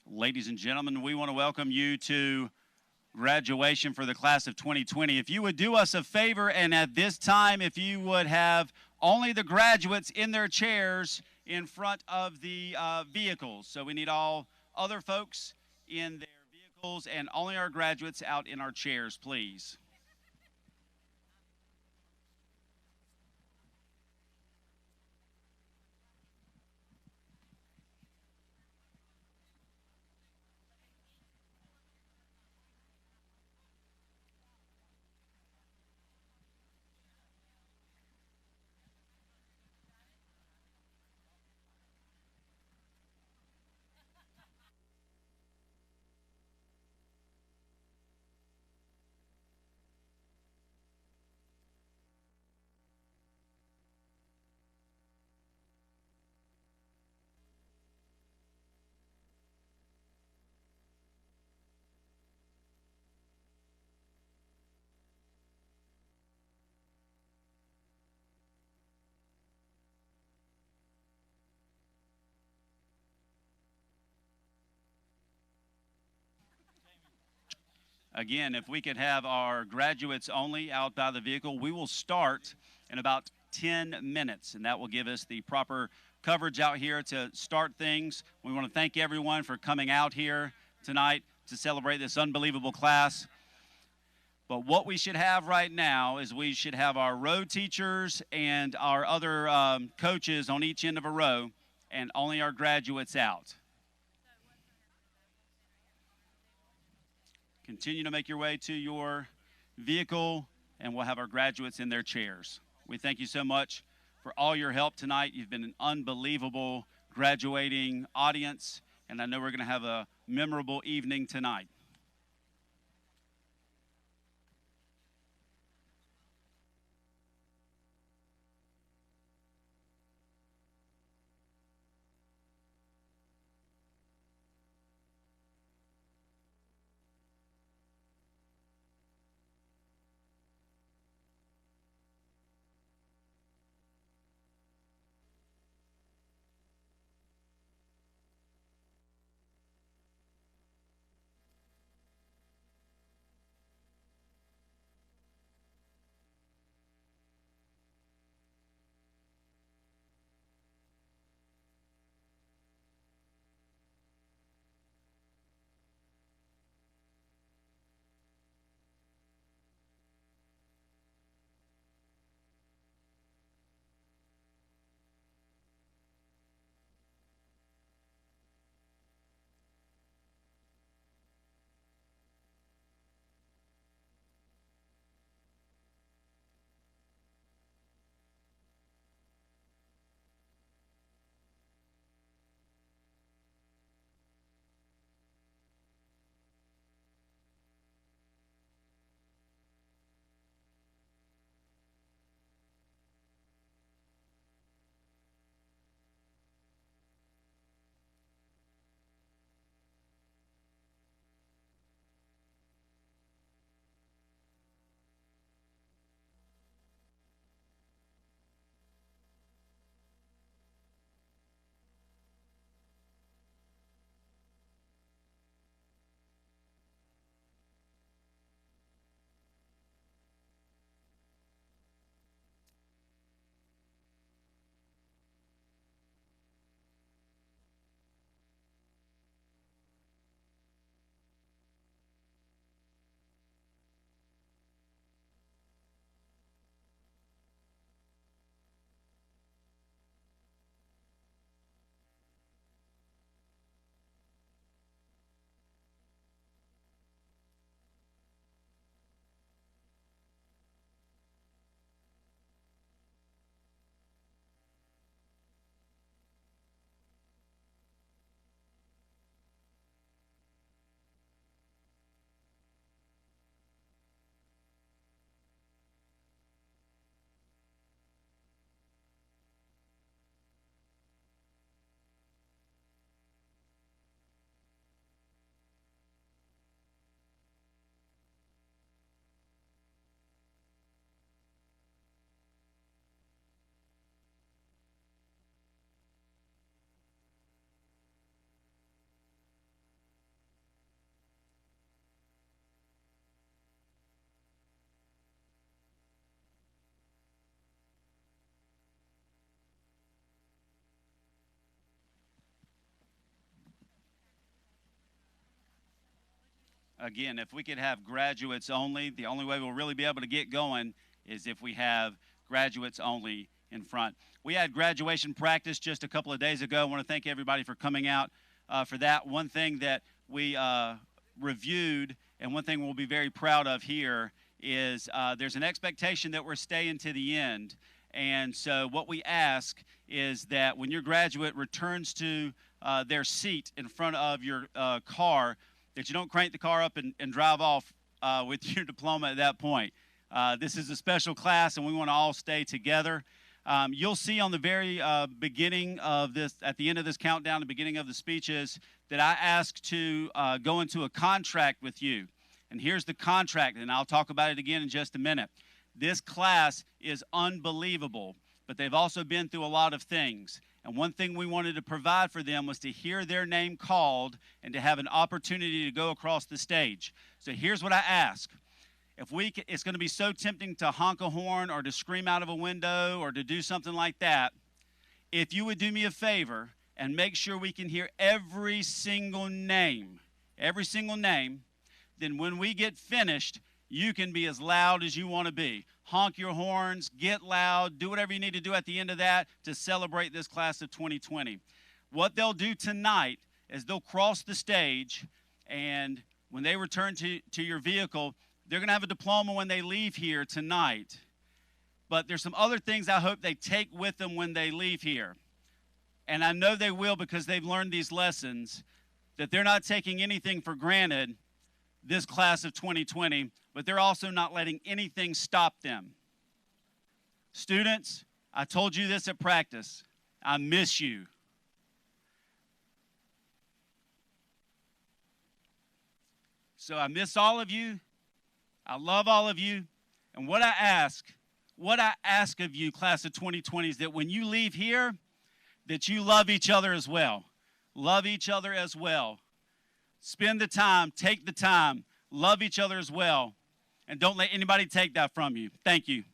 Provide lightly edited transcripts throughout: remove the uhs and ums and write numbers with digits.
Ladies and gentlemen, we want to welcome you to graduation for the class of 2020. If you would do us a favor, and at this time, if you would have only the graduates in their chairs in front of the vehicles. So we need all other folks in their vehicles and only our graduates out in our chairs, please. Again, if we could have our graduates only out by the vehicle, we will start in about 10 minutes, and that will give us the proper coverage out here to start things. We want to thank everyone for coming out here tonight to celebrate this unbelievable class. But what we should have right now is we should have our row teachers and our other coaches on each end of a row, and only our graduates out. Continue to make your way to your vehicle, and we'll have our graduates in their chairs. We thank you so much for all your help tonight. You've been an unbelievable graduating audience, and I know we're going to have a memorable evening tonight. Again, if we could have graduates only, the only way we'll really be able to get going is if we have graduates only in front. We had graduation practice just a couple of days ago. I want to thank everybody for coming out for that. One thing that we reviewed, and one thing we'll be very proud of here, is there's an expectation that we're staying to the end. And so what we ask is that when your graduate returns to their seat in front of your car, that you don't crank the car up and drive off with your diploma at that point. This is a special class, and we want to all stay together. You'll see on the very beginning of this, at the end of this countdown, the beginning of the speeches, that I asked to go into a contract with you. And here's the contract, and I'll talk about it again in just a minute. This class is unbelievable, but they've also been through a lot of things. And one thing we wanted to provide for them was to hear their name called and to have an opportunity to go across the stage. So here's what I ask. It's going to be so tempting to honk a horn or to scream out of a window or to do something like that. If you would do me a favor and make sure we can hear every single name, then when we get finished, you can be as loud as you want to be. Honk your horns, get loud, do whatever you need to do at the end of that to celebrate this class of 2020. What they'll do tonight is they'll cross the stage, and when they return to your vehicle, they're going to have a diploma when they leave here tonight. But there's some other things I hope they take with them when they leave here. And I know they will because they've learned these lessons, that they're not taking anything for granted, this class of 2020, but they're also not letting anything stop them. Students, I told you this at practice. I miss you. So I miss all of you. I love all of you. And what I ask of you, class of 2020, is that when you leave here, that you love each other as well. Love each other as well. Spend the time, take the time, love each other as well, and don't let anybody take that from you. Thank you.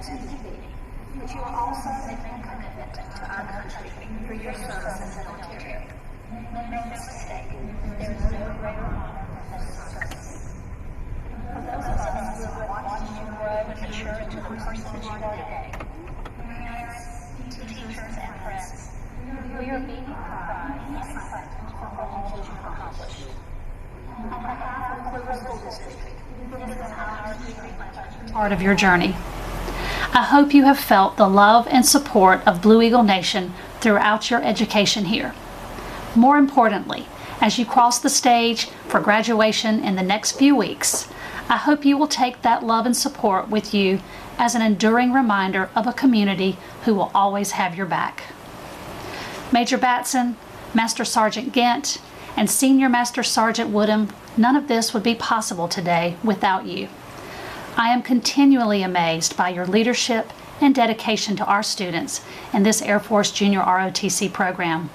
as you can be, but you will also make a commitment to our country through your service in the military. Make no mistake, there is no greater honor than this service. For those of us who have watched you grow and mature into the person that you are today, parents, teachers, and friends, we are being proud and excited for all that you have accomplished. On behalf of the Clover School District, it is an honor to be part of your journey. I hope you have felt the love and support of Blue Eagle Nation throughout your education here. More importantly, as you cross the stage for graduation in the next few weeks, I hope you will take that love and support with you as an enduring reminder of a community who will always have your back. Major Batson, Master Sergeant Gant, and Senior Master Sergeant Woodham, none of this would be possible today without you. I am continually amazed by your leadership and dedication to our students in this Air Force Junior ROTC program.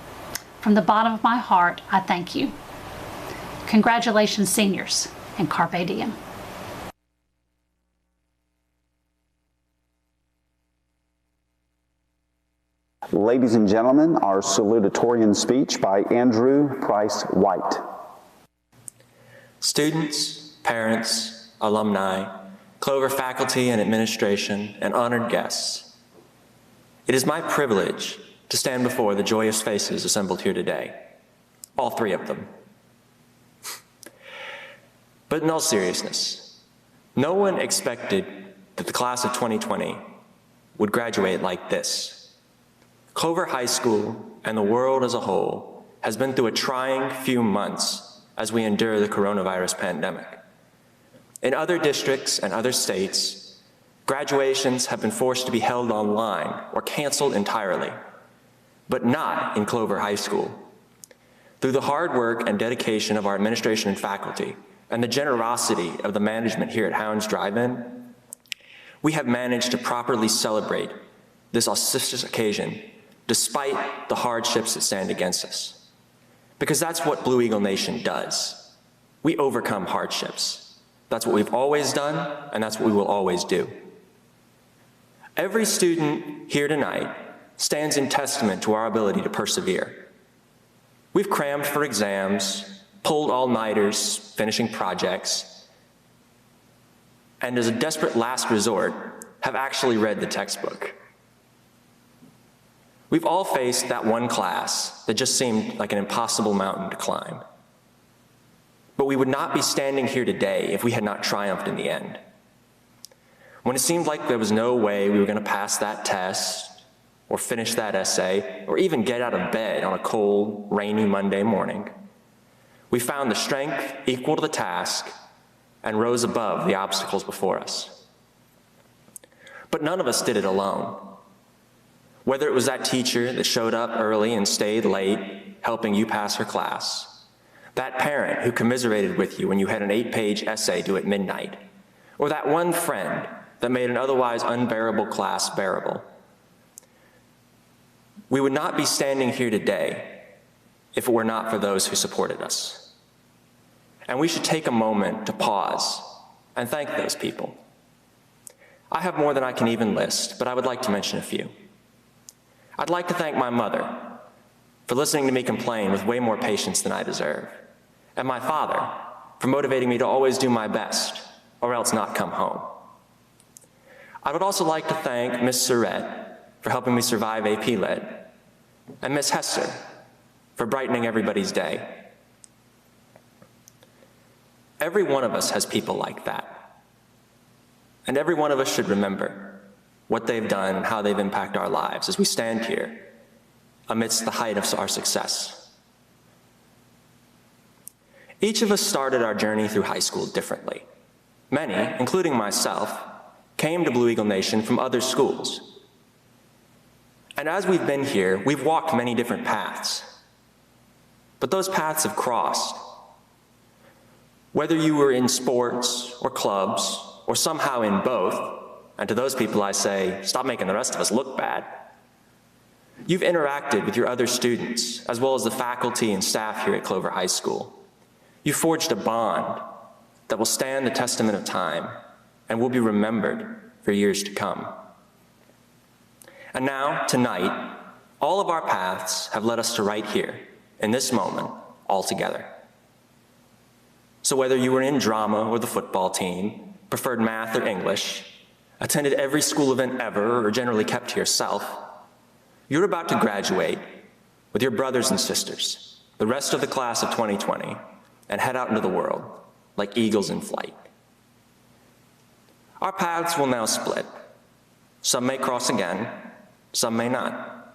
From the bottom of my heart, I thank you. Congratulations, seniors, and Carpe Diem. Ladies and gentlemen, our salutatorian speech by Andrew Price White. Students, parents, alumni, Clover faculty and administration, and honored guests, it is my privilege to stand before the joyous faces assembled here today, all three of them. But in all seriousness, no one expected that the class of 2020 would graduate like this. Clover High School and the world as a whole has been through a trying few months as we endure the coronavirus pandemic. In other districts and other states, graduations have been forced to be held online or canceled entirely, but not in Clover High School. Through the hard work and dedication of our administration and faculty, and the generosity of the management here at Hounds Drive-In, we have managed to properly celebrate this auspicious occasion despite the hardships that stand against us. Because that's what Blue Eagle Nation does. We overcome hardships. That's what we've always done, and that's what we will always do. Every student here tonight stands in testament to our ability to persevere. We've crammed for exams, pulled all-nighters, finishing projects, and as a desperate last resort, have actually read the textbook. We've all faced that one class that just seemed like an impossible mountain to climb. But we would not be standing here today if we had not triumphed in the end. When it seemed like there was no way we were going to pass that test, or finish that essay, or even get out of bed on a cold, rainy Monday morning, we found the strength equal to the task and rose above the obstacles before us. But none of us did it alone. Whether it was that teacher that showed up early and stayed late, helping you pass her class, that parent who commiserated with you when you had an 8-page essay due at midnight, or that one friend that made an otherwise unbearable class bearable, we would not be standing here today if it were not for those who supported us. And we should take a moment to pause and thank those people. I have more than I can even list, but I would like to mention a few. I'd like to thank my mother for listening to me complain with way more patience than I deserve, and my father for motivating me to always do my best, or else not come home. I would also like to thank Miss Surrett for helping me survive AP Lit, and Miss Hester for brightening everybody's day. Every one of us has people like that, and every one of us should remember what they've done and how they've impacted our lives as we stand here amidst the height of our success. Each of us started our journey through high school differently. Many, including myself, came to Blue Eagle Nation from other schools. And as we've been here, we've walked many different paths. But those paths have crossed. Whether you were in sports or clubs, or somehow in both, and to those people I say, stop making the rest of us look bad. You've interacted with your other students, as well as the faculty and staff here at Clover High School. You forged a bond that will stand the testament of time and will be remembered for years to come. And now, tonight, all of our paths have led us to right here, in this moment, all together. So whether you were in drama or the football team, preferred math or English, attended every school event ever, or generally kept to yourself, you're about to graduate with your brothers and sisters, the rest of the class of 2020, and head out into the world like eagles in flight. Our paths will now split. Some may cross again, some may not.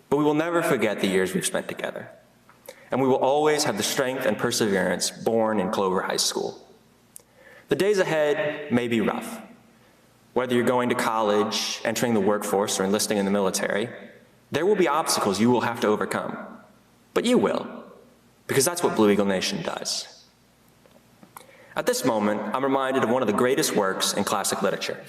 But we will never forget the years we've spent together. And we will always have the strength and perseverance born in Clover High School. The days ahead may be rough. Whether you're going to college, entering the workforce, or enlisting in the military, there will be obstacles you will have to overcome. But you will, because that's what Blue Eagle Nation does. At this moment, I'm reminded of one of the greatest works in classic literature.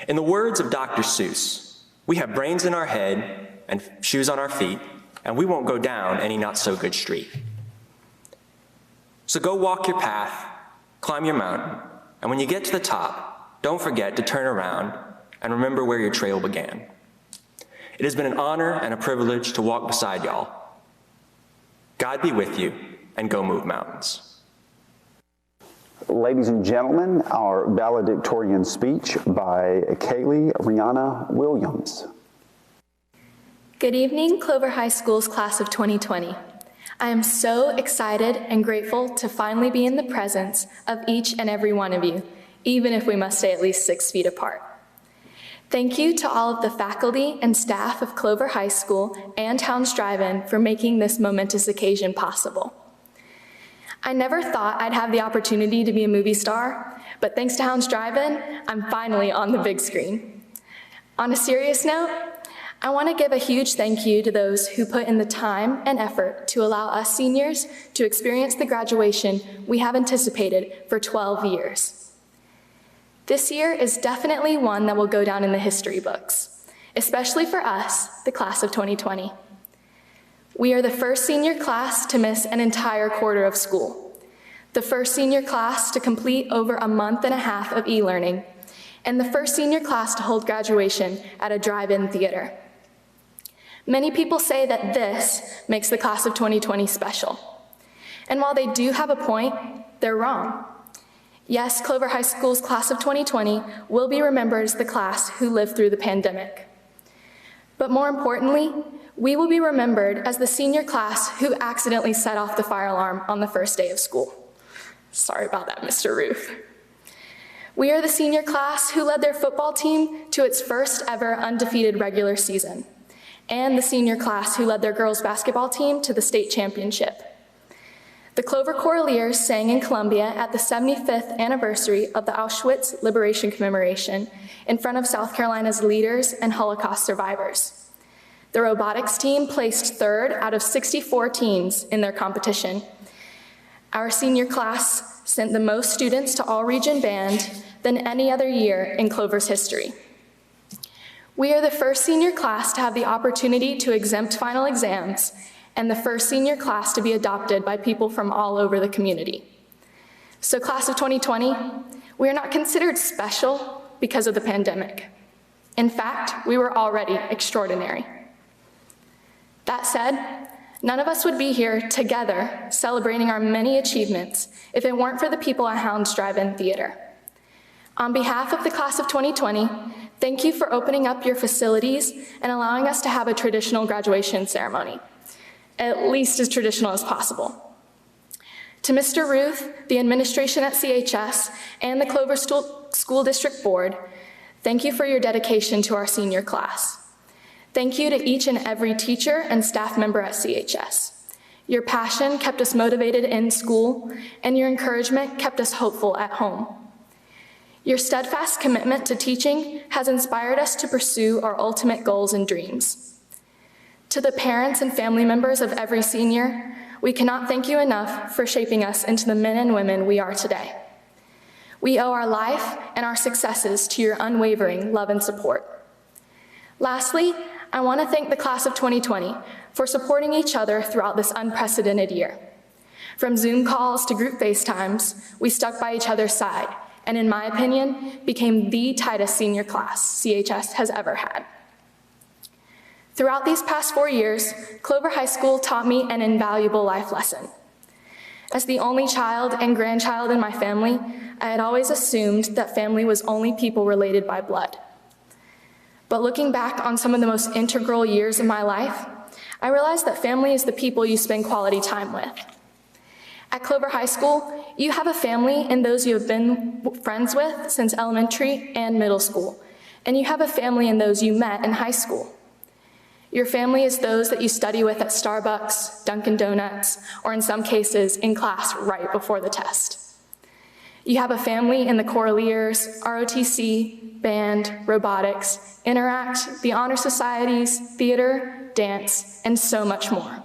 In the words of Dr. Seuss, we have brains in our head and shoes on our feet, and we won't go down any not-so-good street. So go walk your path, climb your mountain, and when you get to the top, don't forget to turn around and remember where your trail began. It has been an honor and a privilege to walk beside y'all. God be with you, and go move mountains. Ladies and gentlemen, our valedictorian speech by Kaylee Rihanna Williams. Good evening, Clover High School's class of 2020. I am so excited and grateful to finally be in the presence of each and every one of you, even if we must stay at least 6 feet apart. Thank you to all of the faculty and staff of Clover High School and Towns Drive-In for making this momentous occasion possible. I never thought I'd have the opportunity to be a movie star, but thanks to Towns Drive-In, I'm finally on the big screen. On a serious note, I want to give a huge thank you to those who put in the time and effort to allow us seniors to experience the graduation we have anticipated for 12 years. This year is definitely one that will go down in the history books, especially for us, the class of 2020. We are the first senior class to miss an entire quarter of school, the first senior class to complete over a month and a half of e-learning, and the first senior class to hold graduation at a drive-in theater. Many people say that this makes the class of 2020 special. And while they do have a point, they're wrong. Yes, Clover High School's class of 2020 will be remembered as the class who lived through the pandemic. But more importantly, we will be remembered as the senior class who accidentally set off the fire alarm on the first day of school. Sorry about that, Mr. Ruth. We are the senior class who led their football team to its first ever undefeated regular season, and the senior class who led their girls basketball team to the state championship. The Clover Choraleers sang in Columbia at the 75th anniversary of the Auschwitz Liberation Commemoration in front of South Carolina's leaders and Holocaust survivors. The robotics team placed 3rd out of 64 teams in their competition. Our senior class sent the most students to all-region band than any other year in Clover's history. We are the first senior class to have the opportunity to exempt final exams and the first senior class to be adopted by people from all over the community. So class of 2020, we are not considered special because of the pandemic. In fact, we were already extraordinary. That said, none of us would be here together celebrating our many achievements if it weren't for the people at Hounds Drive-In Theater. On behalf of the class of 2020, thank you for opening up your facilities and allowing us to have a traditional graduation ceremony, at least as traditional as possible. To Mr. Ruth, the administration at CHS, and the Clover School District Board, thank you for your dedication to our senior class. Thank you to each and every teacher and staff member at CHS. Your passion kept us motivated in school, and your encouragement kept us hopeful at home. Your steadfast commitment to teaching has inspired us to pursue our ultimate goals and dreams. To the parents and family members of every senior, we cannot thank you enough for shaping us into the men and women we are today. We owe our life and our successes to your unwavering love and support. Lastly, I want to thank the class of 2020 for supporting each other throughout this unprecedented year. From Zoom calls to group FaceTimes, we stuck by each other's side, and in my opinion, became the tightest senior class CHS has ever had. Throughout these past 4 years, Clover High School taught me an invaluable life lesson. As the only child and grandchild in my family, I had always assumed that family was only people related by blood. But looking back on some of the most integral years of my life, I realized that family is the people you spend quality time with. At Clover High School, you have a family in those you have been friends with since elementary and middle school, and you have a family in those you met in high school. Your family is those that you study with at Starbucks, Dunkin' Donuts, or in some cases, in class right before the test. You have a family in the Choraleers, ROTC, band, robotics, Interact, the Honor Societies, theater, dance, and so much more.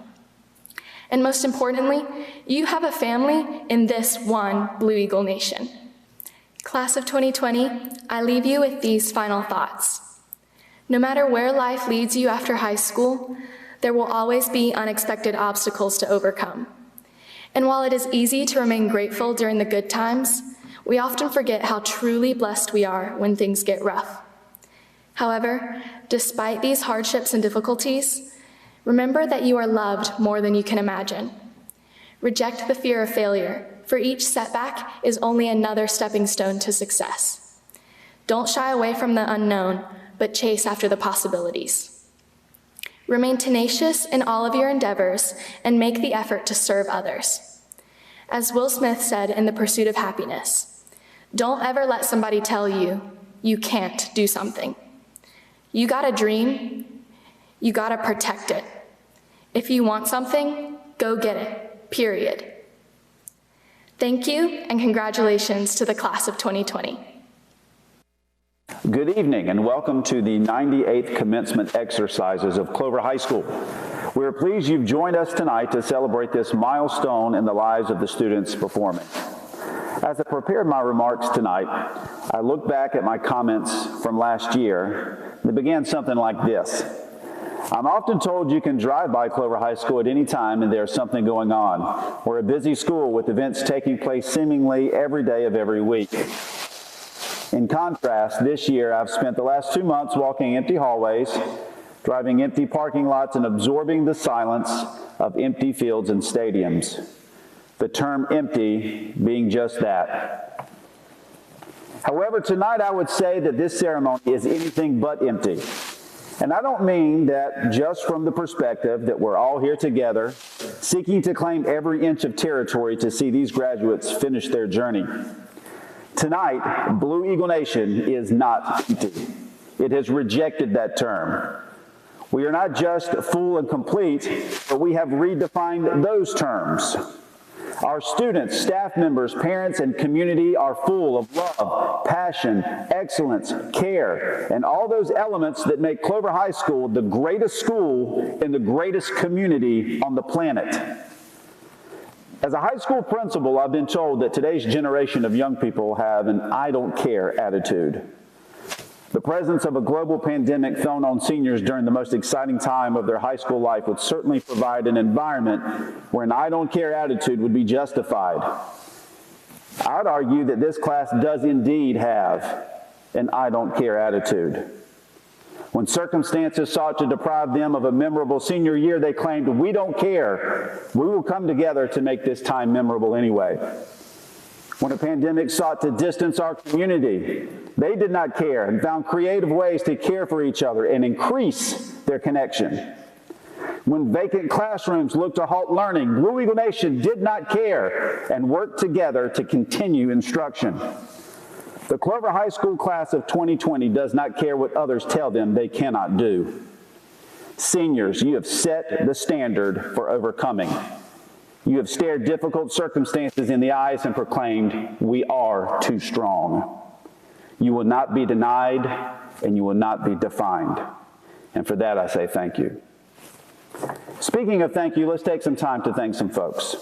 And most importantly, you have a family in this one Blue Eagle Nation. Class of 2020, I leave you with these final thoughts. No matter where life leads you after high school, there will always be unexpected obstacles to overcome. And while it is easy to remain grateful during the good times, we often forget how truly blessed we are when things get rough. However, despite these hardships and difficulties, remember that you are loved more than you can imagine. Reject the fear of failure, for each setback is only another stepping stone to success. Don't shy away from the unknown, but chase after the possibilities. Remain tenacious in all of your endeavors and make the effort to serve others. As Will Smith said in The Pursuit of Happiness, don't ever let somebody tell you you can't do something. You got a dream, you gotta protect it. If you want something, go get it, period. Thank you and congratulations to the class of 2020. Good evening and welcome to the 98th commencement exercises of Clover High School. We're pleased you've joined us tonight to celebrate this milestone in the lives of the students performing. As I prepared my remarks tonight, I looked back at my comments from last year. They began something like this. I'm often told you can drive by Clover High School at any time and there's something going on. We're a busy school with events taking place seemingly every day of every week. In contrast, this year I've spent the last 2 months walking empty hallways, driving empty parking lots, and absorbing the silence of empty fields and stadiums. The term empty being just that. However, tonight I would say that this ceremony is anything but empty. And I don't mean that just from the perspective that we're all here together, seeking to claim every inch of territory to see these graduates finish their journey. Tonight, Blue Eagle Nation is not empty. It has rejected that term. We are not just full and complete, but we have redefined those terms. Our students, staff members, parents, and community are full of love, passion, excellence, care, and all those elements that make Clover High School the greatest school in the greatest community on the planet. As a high school principal, I've been told that today's generation of young people have an I don't care attitude. The presence of a global pandemic thrown on seniors during the most exciting time of their high school life would certainly provide an environment where an I don't care attitude would be justified. I'd argue that this class does indeed have an I don't care attitude. When circumstances sought to deprive them of a memorable senior year, they claimed, we don't care. We will come together to make this time memorable anyway. When a pandemic sought to distance our community, they did not care and found creative ways to care for each other and increase their connection. When vacant classrooms looked to halt learning, Blue Eagle Nation did not care and worked together to continue instruction. The Clover High School class of 2020 does not care what others tell them they cannot do. Seniors, you have set the standard for overcoming. You have stared difficult circumstances in the eyes and proclaimed, we are too strong. You will not be denied and you will not be defined. And for that I say thank you. Speaking of thank you, let's take some time to thank some folks.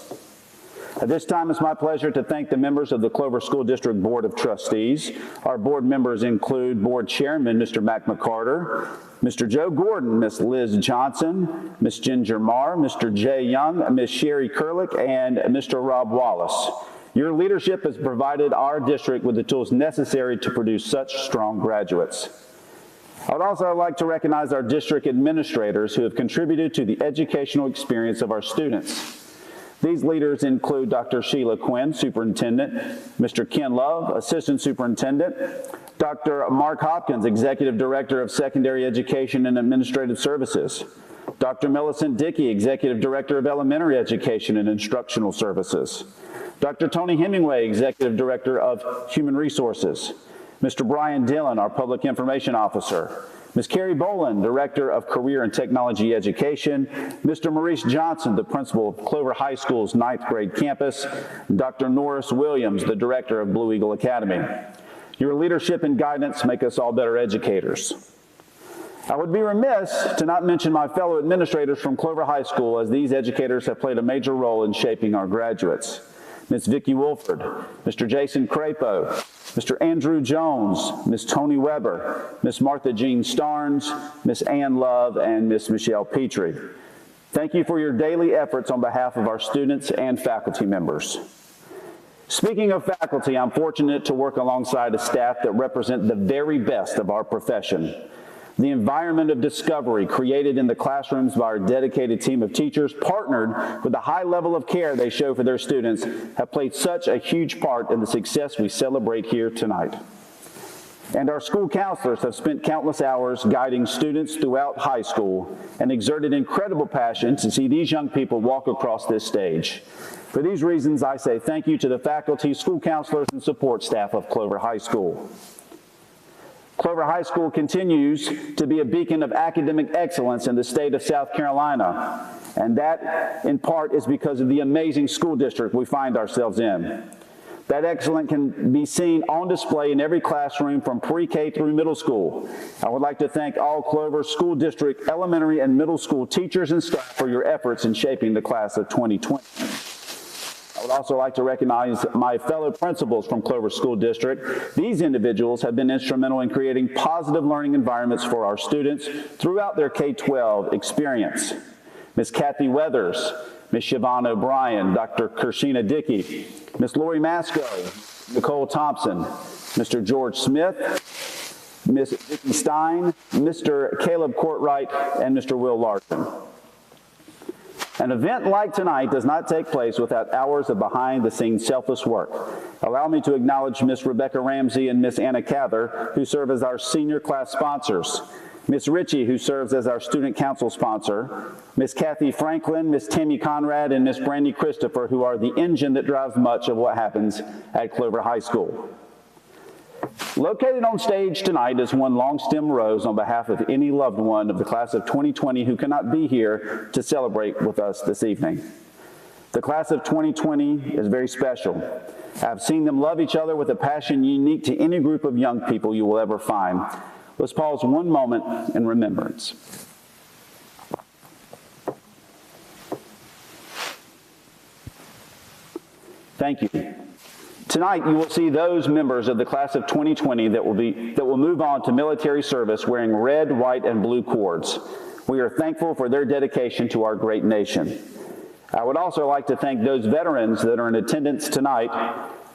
At this time, it's my pleasure to thank the members of the Clover School District Board of Trustees. Our board members include Board Chairman, Mr. Mac McCarter, Mr. Joe Gordon, Ms. Liz Johnson, Ms. Ginger Marr, Mr. Jay Young, Ms. Sherry Kurlick, and Mr. Rob Wallace. Your leadership has provided our district with the tools necessary to produce such strong graduates. I would also like to recognize our district administrators who have contributed to the educational experience of our students. These leaders include Dr. Sheila Quinn, Superintendent, Mr. Ken Love, Assistant Superintendent, Dr. Mark Hopkins, Executive Director of Secondary Education and Administrative Services, Dr. Millicent Dickey, Executive Director of Elementary Education and Instructional Services, Dr. Tony Hemingway, Executive Director of Human Resources, Mr. Brian Dillon, our Public Information Officer, Ms. Carrie Boland, Director of Career and Technology Education, Mr. Maurice Johnson, the Principal of Clover High School's 9th grade campus, Dr. Norris Williams, the Director of Blue Eagle Academy. Your leadership and guidance make us all better educators. I would be remiss to not mention my fellow administrators from Clover High School, as these educators have played a major role in shaping our graduates. Ms. Vicki Wolford, Mr. Jason Crapo, Mr. Andrew Jones, Ms. Tony Weber, Ms. Martha Jean Starnes, Ms. Ann Love, and Ms. Michelle Petrie. Thank you for your daily efforts on behalf of our students and faculty members. Speaking of faculty, I'm fortunate to work alongside a staff that represent the very best of our profession. The environment of discovery created in the classrooms by our dedicated team of teachers, partnered with the high level of care they show for their students, have played such a huge part in the success we celebrate here tonight. And our school counselors have spent countless hours guiding students throughout high school and exerted incredible passion to see these young people walk across this stage. For these reasons, I say thank you to the faculty, school counselors, and support staff of Clover High School. Clover High School continues to be a beacon of academic excellence in the state of South Carolina, and that in part is because of the amazing school district we find ourselves in. That excellence can be seen on display in every classroom from pre-K through middle school. I would like to thank all Clover School District elementary and middle school teachers and staff for your efforts in shaping the class of 2020. I would also like to recognize my fellow principals from Clover School District. These individuals have been instrumental in creating positive learning environments for our students throughout their K-12 experience. Ms. Kathy Weathers, Ms. Siobhan O'Brien, Dr. Kershina Dickey, Ms. Lori Masco, Nicole Thompson, Mr. George Smith, Ms. Vicki Stein, Mr. Caleb Courtwright, and Mr. Will Larson. An event like tonight does not take place without hours of behind-the-scenes selfless work. Allow me to acknowledge Ms. Rebecca Ramsey and Ms. Anna Cather, who serve as our senior class sponsors, Ms. Ritchie, who serves as our student council sponsor, Ms. Kathy Franklin, Ms. Tammy Conrad, and Ms. Brandy Christopher, who are the engine that drives much of what happens at Clover High School. Located on stage tonight is one long stem rose on behalf of any loved one of the class of 2020 who cannot be here to celebrate with us this evening. The class of 2020 is very special. I've seen them love each other with a passion unique to any group of young people you will ever find. Let's pause one moment in remembrance. Thank you. Tonight, you will see those members of the class of 2020 that will move on to military service wearing red, white, and blue cords. We are thankful for their dedication to our great nation. I would also like to thank those veterans that are in attendance tonight.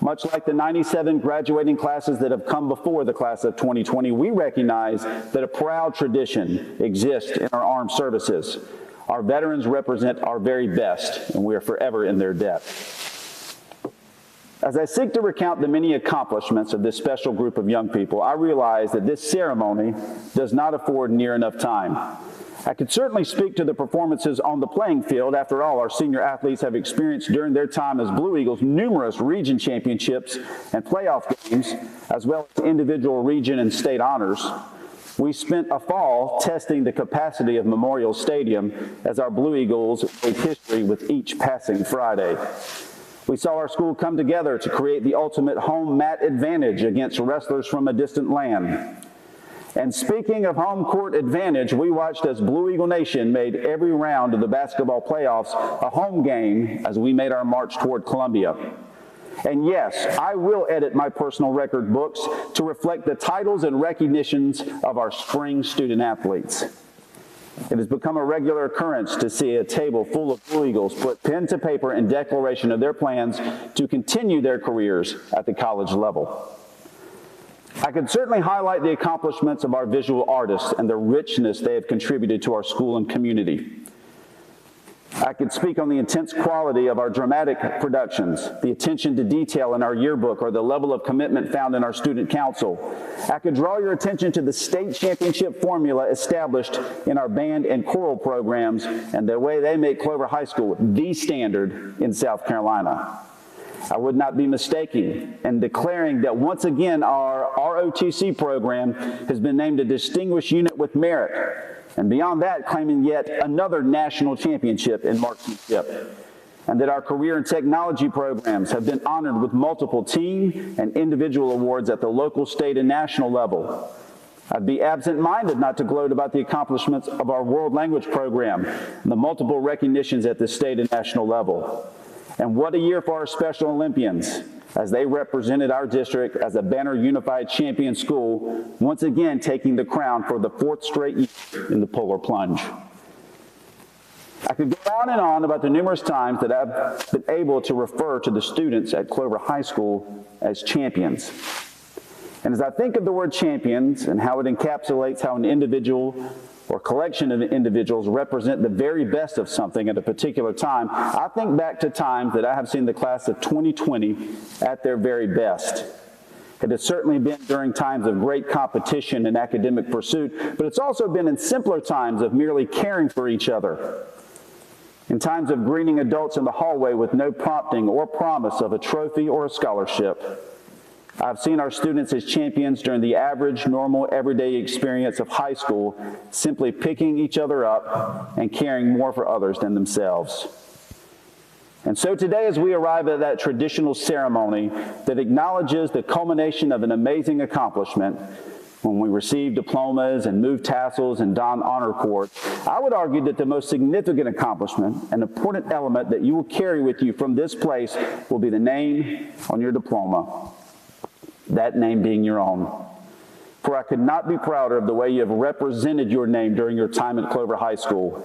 Much like the 97 graduating classes that have come before the class of 2020, we recognize that a proud tradition exists in our armed services. Our veterans represent our very best, and we are forever in their debt. As I seek to recount the many accomplishments of this special group of young people, I realize that this ceremony does not afford near enough time. I could certainly speak to the performances on the playing field. After all, our senior athletes have experienced during their time as Blue Eagles numerous region championships and playoff games, as well as individual region and state honors. We spent a fall testing the capacity of Memorial Stadium as our Blue Eagles made history with each passing Friday. We saw our school come together to create the ultimate home mat advantage against wrestlers from a distant land. And speaking of home court advantage, we watched as Blue Eagle Nation made every round of the basketball playoffs a home game as we made our march toward Columbia. And yes, I will edit my personal record books to reflect the titles and recognitions of our spring student athletes. It has become a regular occurrence to see a table full of Blue Eagles put pen to paper in declaration of their plans to continue their careers at the college level. I could certainly highlight the accomplishments of our visual artists and the richness they have contributed to our school and community. I could speak on the intense quality of our dramatic productions, the attention to detail in our yearbook, or the level of commitment found in our student council. I could draw your attention to the state championship formula established in our band and choral programs and the way they make Clover High School the standard in South Carolina. I would not be mistaken in declaring that once again our ROTC program has been named a distinguished unit with merit, and beyond that, claiming yet another national championship in marksmanship, and that our career and technology programs have been honored with multiple team and individual awards at the local, state, and national level. I'd be absent-minded not to gloat about the accomplishments of our world language program and the multiple recognitions at the state and national level. And what a year for our Special Olympians, as they represented our district as a banner unified champion school, once again taking the crown for the 4th straight year in the polar plunge. I could go on and on about the numerous times that I've been able to refer to the students at Clover High School as champions. And as I think of the word champions and how it encapsulates how an individual or collection of individuals represent the very best of something at a particular time, I think back to times that I have seen the class of 2020 at their very best. It has certainly been during times of great competition and academic pursuit, but it's also been in simpler times of merely caring for each other. In times of greeting adults in the hallway with no prompting or promise of a trophy or a scholarship. I've seen our students as champions during the average, normal, everyday experience of high school, simply picking each other up and caring more for others than themselves. And so today, as we arrive at that traditional ceremony that acknowledges the culmination of an amazing accomplishment, when we receive diplomas and move tassels and don honor cords, I would argue that the most significant accomplishment, an important element that you will carry with you from this place, will be the name on your diploma. That name being your own. For I could not be prouder of the way you have represented your name during your time at Clover High School.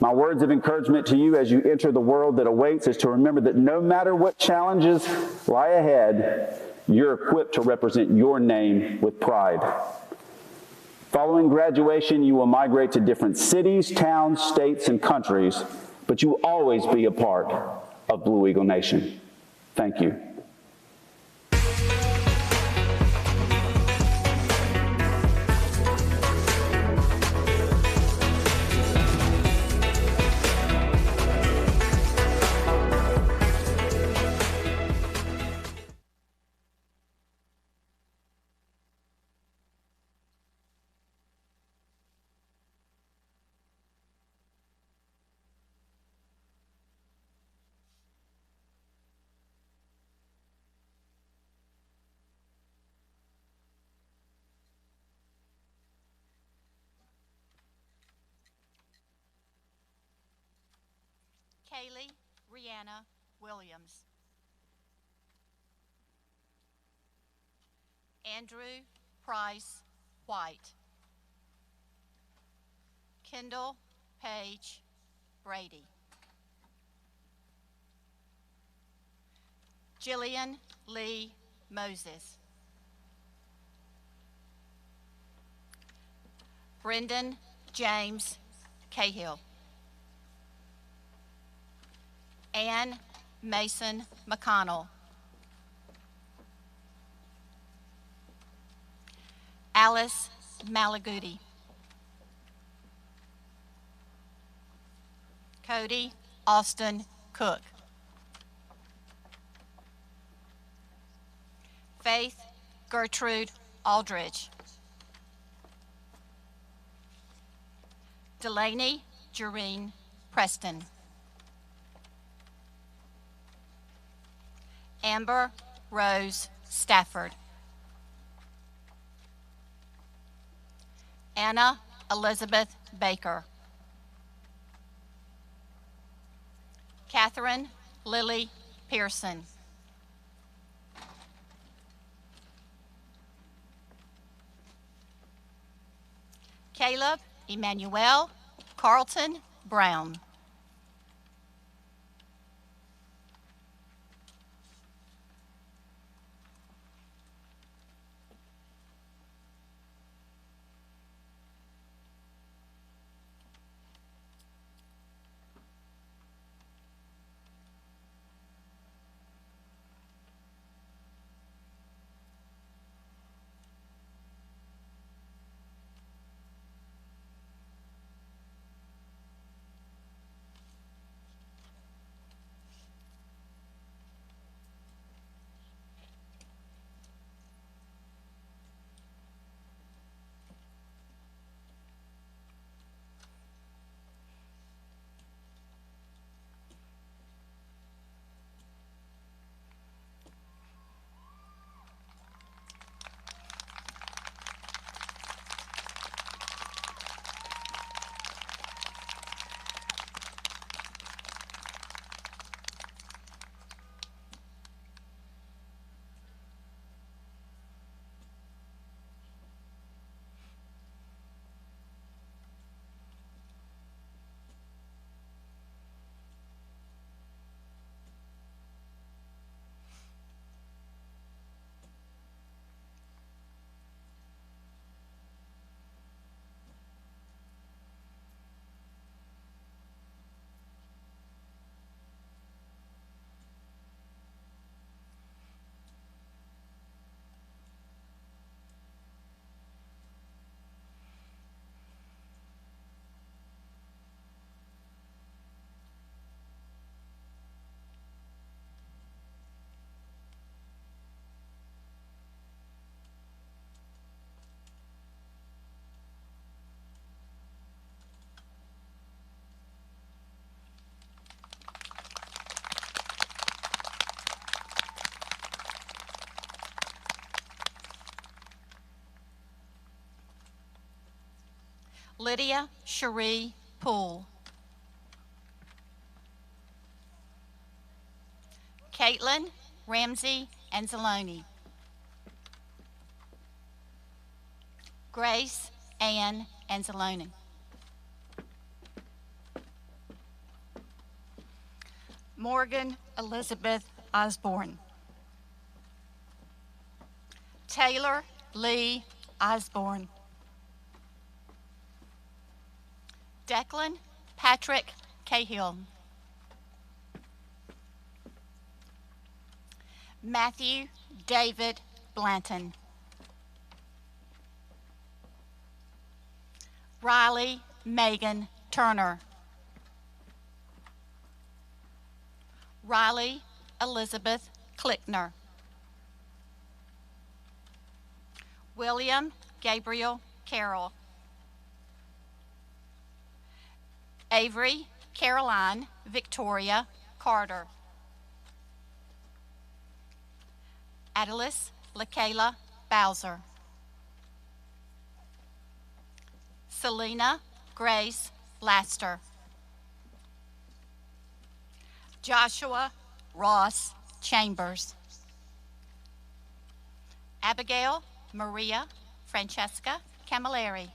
My words of encouragement to you as you enter the world that awaits is to remember that no matter what challenges lie ahead, you're equipped to represent your name with pride. Following graduation, you will migrate to different cities, towns, states, and countries, but you will always be a part of Blue Eagle Nation. Thank you. Kaylee Rihanna Williams. Andrew Price White. Kendall Page Brady. Jillian Lee Moses. Brendan James Cahill. Ann Mason McConnell. Alice Malaguti. Cody Austin Cook. Faith Gertrude Aldridge. Delaney Jareen Preston. Amber Rose Stafford. Anna Elizabeth Baker. Catherine Lily Pearson. Caleb Emmanuel Carlton Brown. Lydia Cherie Poole. Caitlin Ramsey Anzalone. Grace Ann Anzalone. Morgan Elizabeth Osborne. Taylor Lee Osborne. Declan Patrick Cahill. Matthew David Blanton. Riley Megan Turner. Riley Elizabeth Klickner. William Gabriel Carroll. Avery Caroline Victoria Carter. Adelis LaKayla Bowser. Selena Grace Laster. Joshua Ross Chambers. Abigail Maria Francesca Camilleri.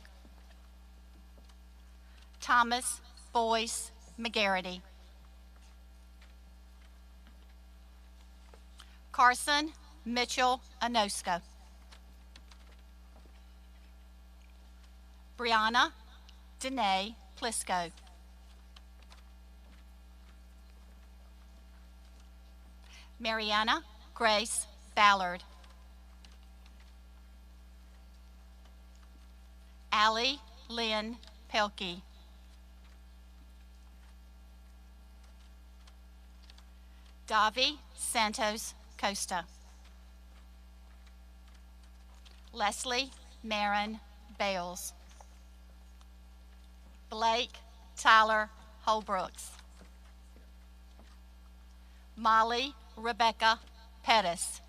Thomas Boyce McGarity. Carson Mitchell Anosko. Brianna Danae Plisco. Mariana Grace Ballard. Allie Lynn Pelkey. Davi Santos Costa. Leslie Marin Bales. Blake Tyler Holbrooks. Molly Rebecca Pettis.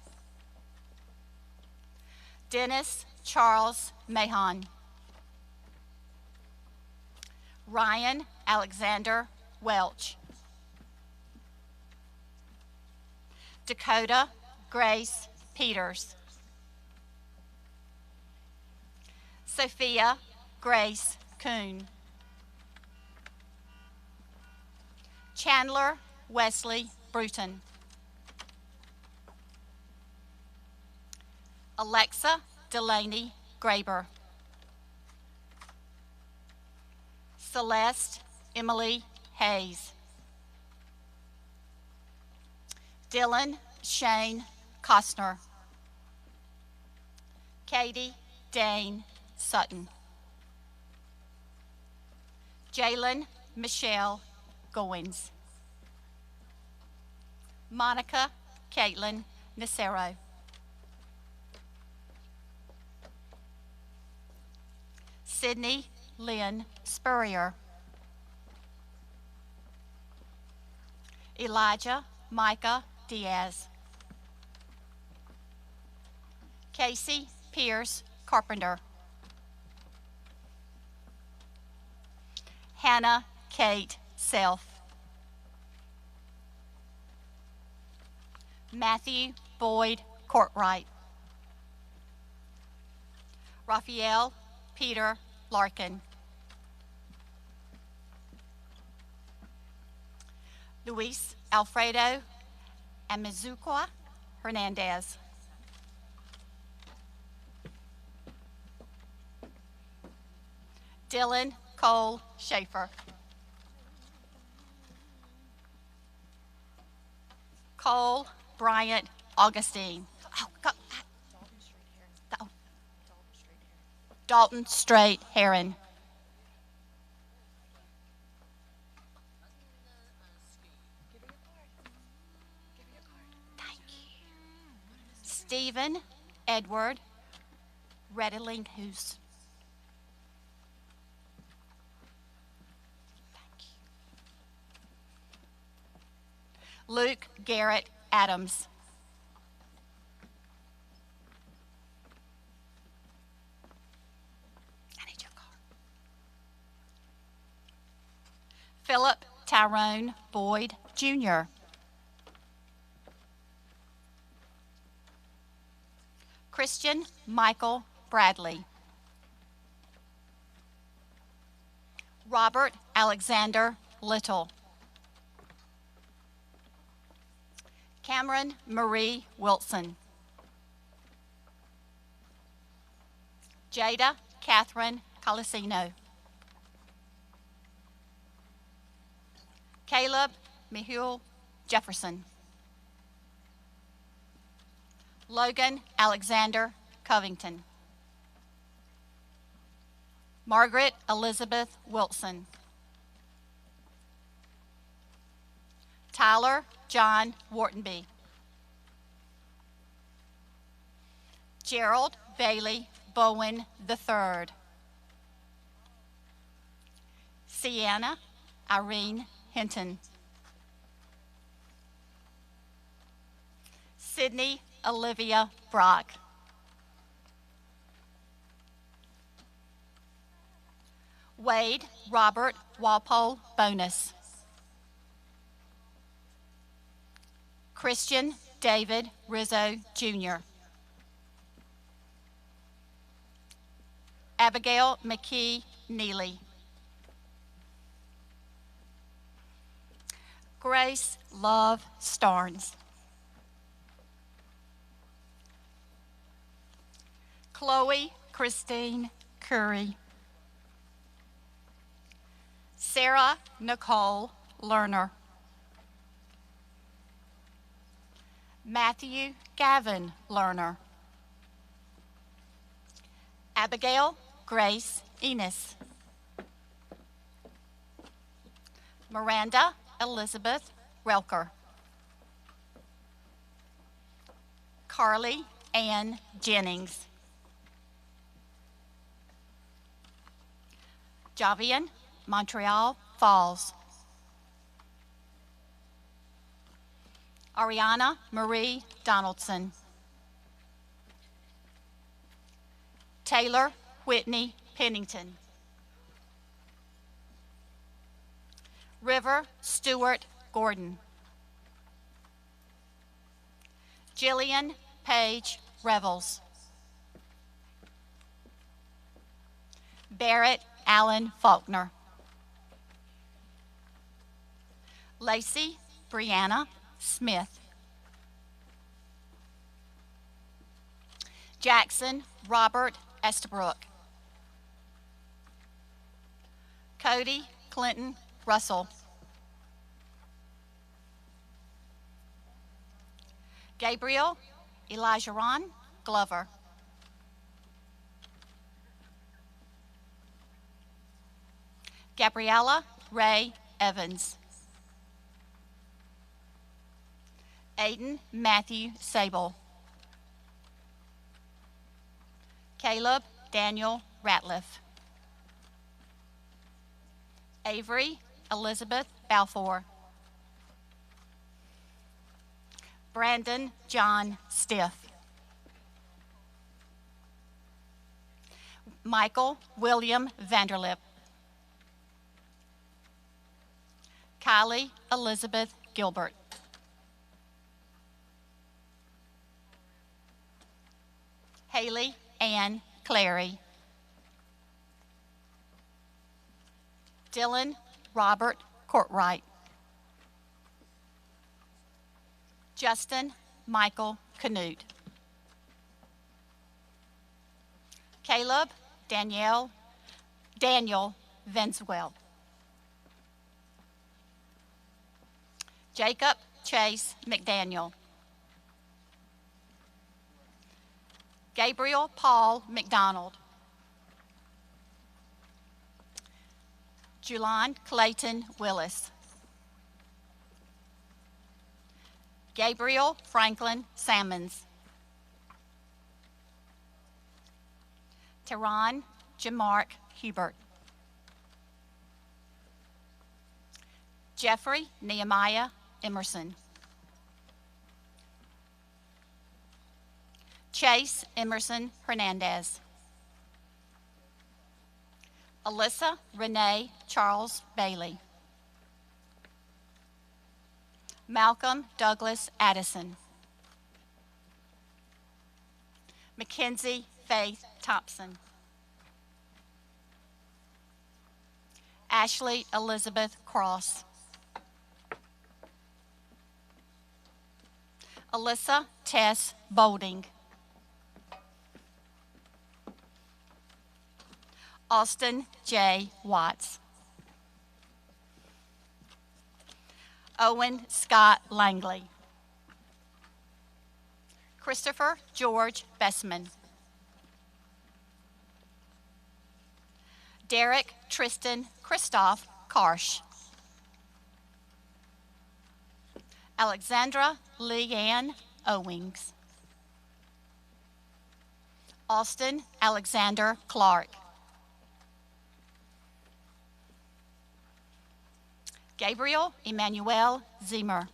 Dennis Charles Mahon. Ryan Alexander Welch. Dakota Grace Peters. Sophia Grace Kuhn. Chandler Wesley Bruton. Alexa Delaney Graber. Celeste Emily Hayes. Dylan Shane Costner. Katie Dane Sutton. Jalen Michelle Goins. Monica Caitlin Nacero. Sydney Lynn Spurrier. Elijah Micah Diaz. Casey Pierce Carpenter. Hannah Kate Self. Matthew Boyd Courtwright. Raphael Peter Larkin. Luis Alfredo Amizukwa Hernandez. Dylan Cole Schaefer. Cole Bryant Augustine. Oh, go. Oh. Dalton Strait Heron. Thank you. Stephen Edward Redelinghus. Luke Garrett Adams. I need your card. Philip Tyrone Boyd Jr. Christian Michael Bradley. Robert Alexander Little. Cameron Marie Wilson. Jada Catherine Colasino. Caleb Mihul Jefferson. Logan Alexander Covington. Margaret Elizabeth Wilson. Tyler John Whartonby. Gerald Bailey Bowen III. Sienna Irene Hinton. Sydney Olivia Brock. Wade Robert Walpole Bonus. Christian David Rizzo Jr. Abigail McKee Neely. Grace Love Starnes. Chloe Christine Curry. Sarah Nicole Lerner. Matthew Gavin Lerner. Abigail Grace Enos. Miranda Elizabeth Relker. Carly Ann Jennings. Javian Montreal Falls. Ariana Marie Donaldson. Taylor Whitney Pennington. River Stewart Gordon. Jillian Page Revels. Barrett Allen Faulkner. Lacey Brianna Smith. Jackson Robert Estabrook. Cody Clinton Russell. Gabriel Elijah Glover. Gabriella Ray Evans. Aiden Matthew Sable. Caleb Daniel Ratliff. Avery Elizabeth Balfour. Brandon John Stiff. Michael William Vanderlip. Kylie Elizabeth Gilbert. Haley Ann Clary. Dylan Robert Courtwright. Justin Michael Canute. Caleb Daniel Vincewell. Jacob Chase McDaniel. Gabriel Paul McDonald. Julon Clayton Willis. Gabriel Franklin Sammons. Teron Jamark Hubert. Jeffrey Nehemiah Emerson. Chase Emerson Hernandez. Alyssa Renee Charles Bailey. Malcolm Douglas Addison. Mackenzie Faith Thompson. Ashley Elizabeth Cross. Alyssa Tess Bolding. Austin J. Watts. Owen Scott Langley. Christopher George Bessman. Derek Tristan Christoph Karsh. Alexandra Leanne Owings. Austin Alexander Clark. Gabriel Emmanuel Zimmer.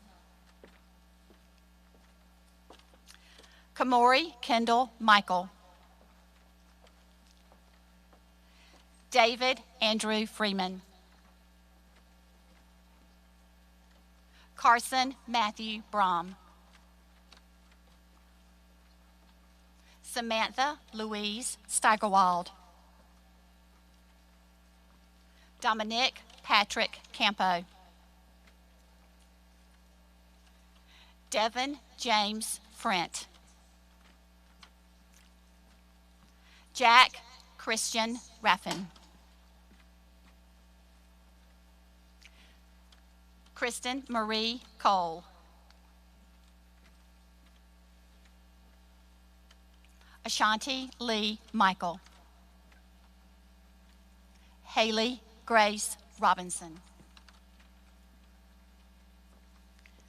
Kamori Kendall Michael. David Andrew Freeman. Carson Matthew Brom. Samantha Louise Steigerwald. Dominic Patrick Campo. Devin James Frent. Jack Christian Raffin. Kristen Marie Cole. Ashanti Lee Michael. Haley Grace Robinson.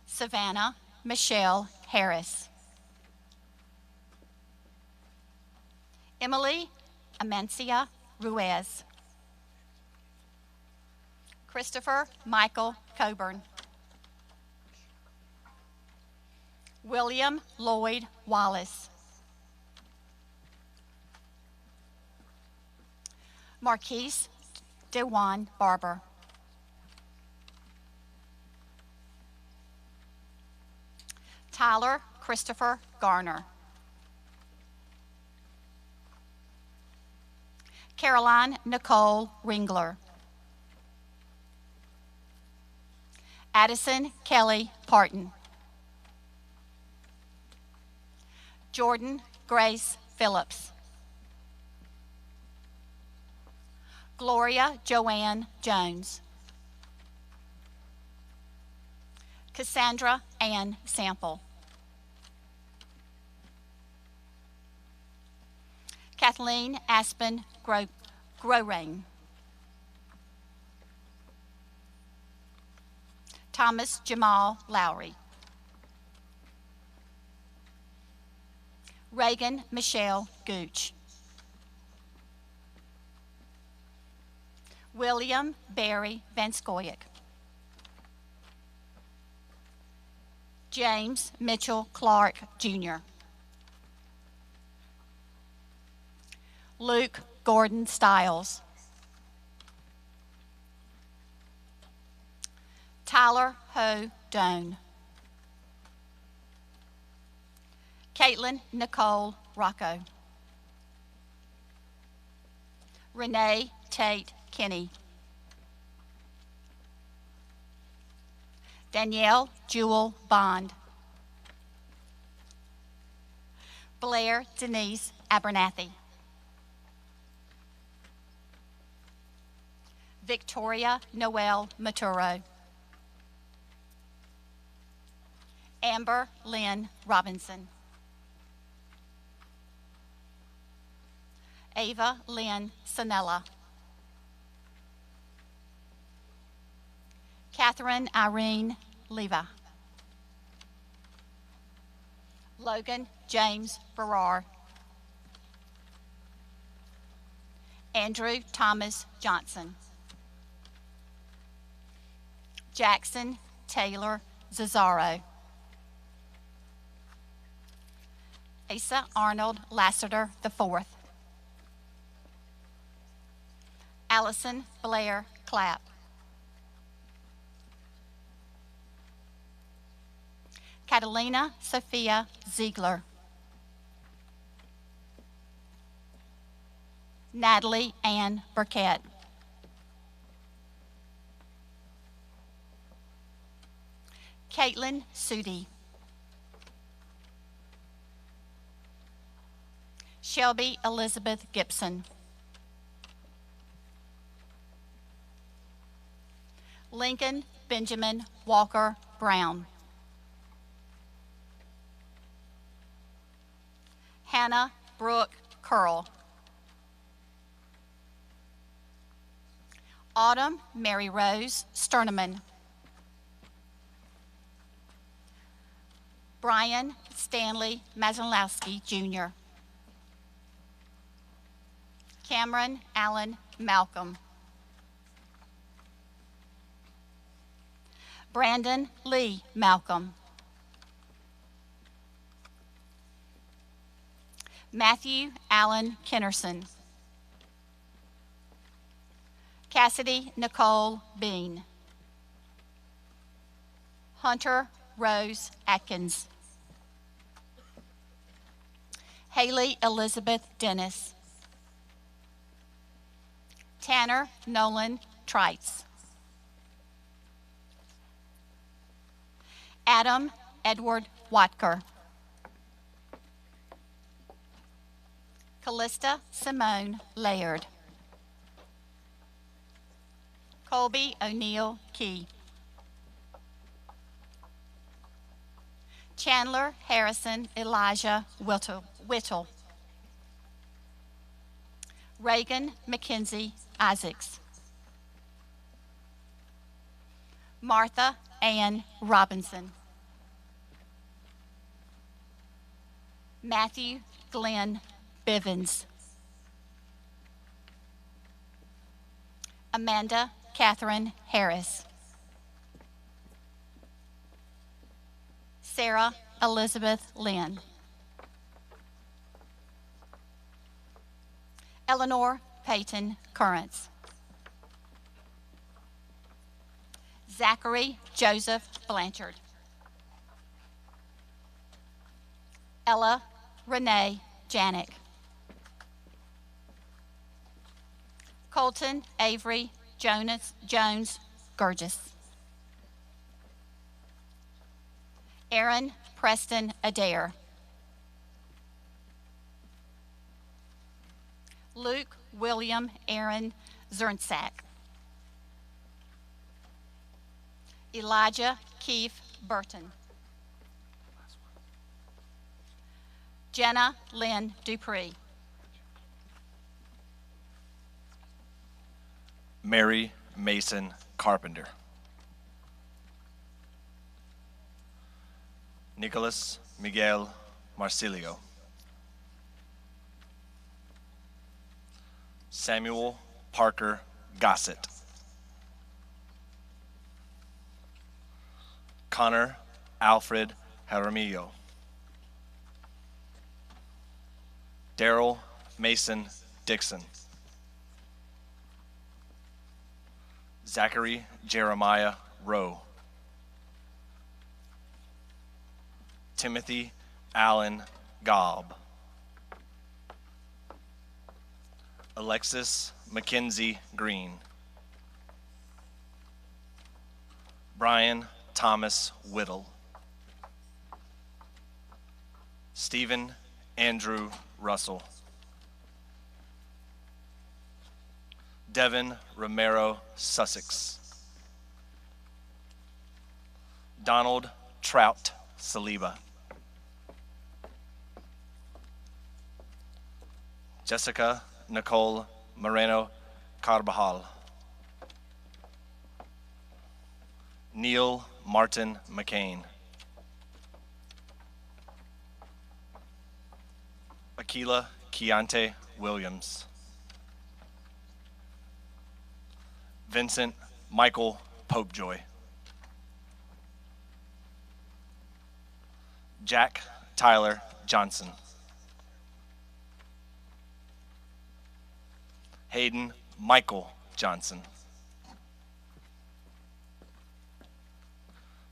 Savannah Michelle Harris. Emily Amancia Ruiz. Christopher Michael Coburn. William Lloyd Wallace. Marquise DeJuan Barber. Tyler Christopher Garner. Caroline Nicole Ringler. Addison Kelly Parton. Jordan Grace Phillips. Gloria Joanne Jones. Cassandra Ann Sample. Kathleen Aspen Growrain. Thomas Jamal Lowry. Reagan Michelle Gooch. William Barry Van Scoyoc. James Mitchell Clark, Jr. Luke Gordon Stiles. Tyler Ho Doan. Caitlin Nicole Rocco. Renee Tate Kinney. Danielle Jewel Bond. Blair Denise Abernathy. Victoria Noel Maturo. Amber Lynn Robinson. Ava Lynn Sanella. Catherine Irene Leva. Logan James Farrar. Andrew Thomas Johnson. Jackson Taylor Zazzaro. Asa Arnold Lassiter IV. Allison Blair Clapp. Catalina Sophia Ziegler. Natalie Ann Burkett. Caitlin Sudi. Shelby Elizabeth Gibson. Lincoln Benjamin Walker Brown. Hannah Brooke Curl. Autumn Mary Rose Sterneman. Brian Stanley Mazanlowski Jr. Cameron Allen Malcolm. Brandon Lee Malcolm. Matthew Allen Kennerson. Cassidy Nicole Bean. Hunter Rose Atkins. Haley Elizabeth Dennis. Tanner Nolan Trites. Adam Edward Watker. Callista Simone Laird. Colby O'Neill Key. Chandler Harrison Elijah Whittle. Reagan Mackenzie Isaacs. Martha Ann Robinson. Matthew Glenn Bivens. Amanda Catherine Harris. Sarah Elizabeth Lynn. Eleanor Peyton Currents. Zachary Joseph Blanchard. Ella Renee Janik. Colton Avery Jones Gurgis. Aaron Preston Adair. Luke William Aaron Zernsak. Elijah Keith Burton. Jenna Lynn Dupree. Mary Mason Carpenter. Nicholas Miguel Marcilio. Samuel Parker Gossett. Connor Alfred Jaramillo. Daryl Mason Dixon. Zachary Jeremiah Rowe. Timothy Allen Gobb. Alexis Mackenzie Green. Brian Thomas Whittle. Stephen Andrew Russell. Devin Romero Sussex. Donald Trout Saliba. Jessica Nicole Moreno Carbajal. Neil Martin McCain. Akila Keontae Williams. Vincent Michael Popejoy. Jack Tyler Johnson. Hayden Michael Johnson.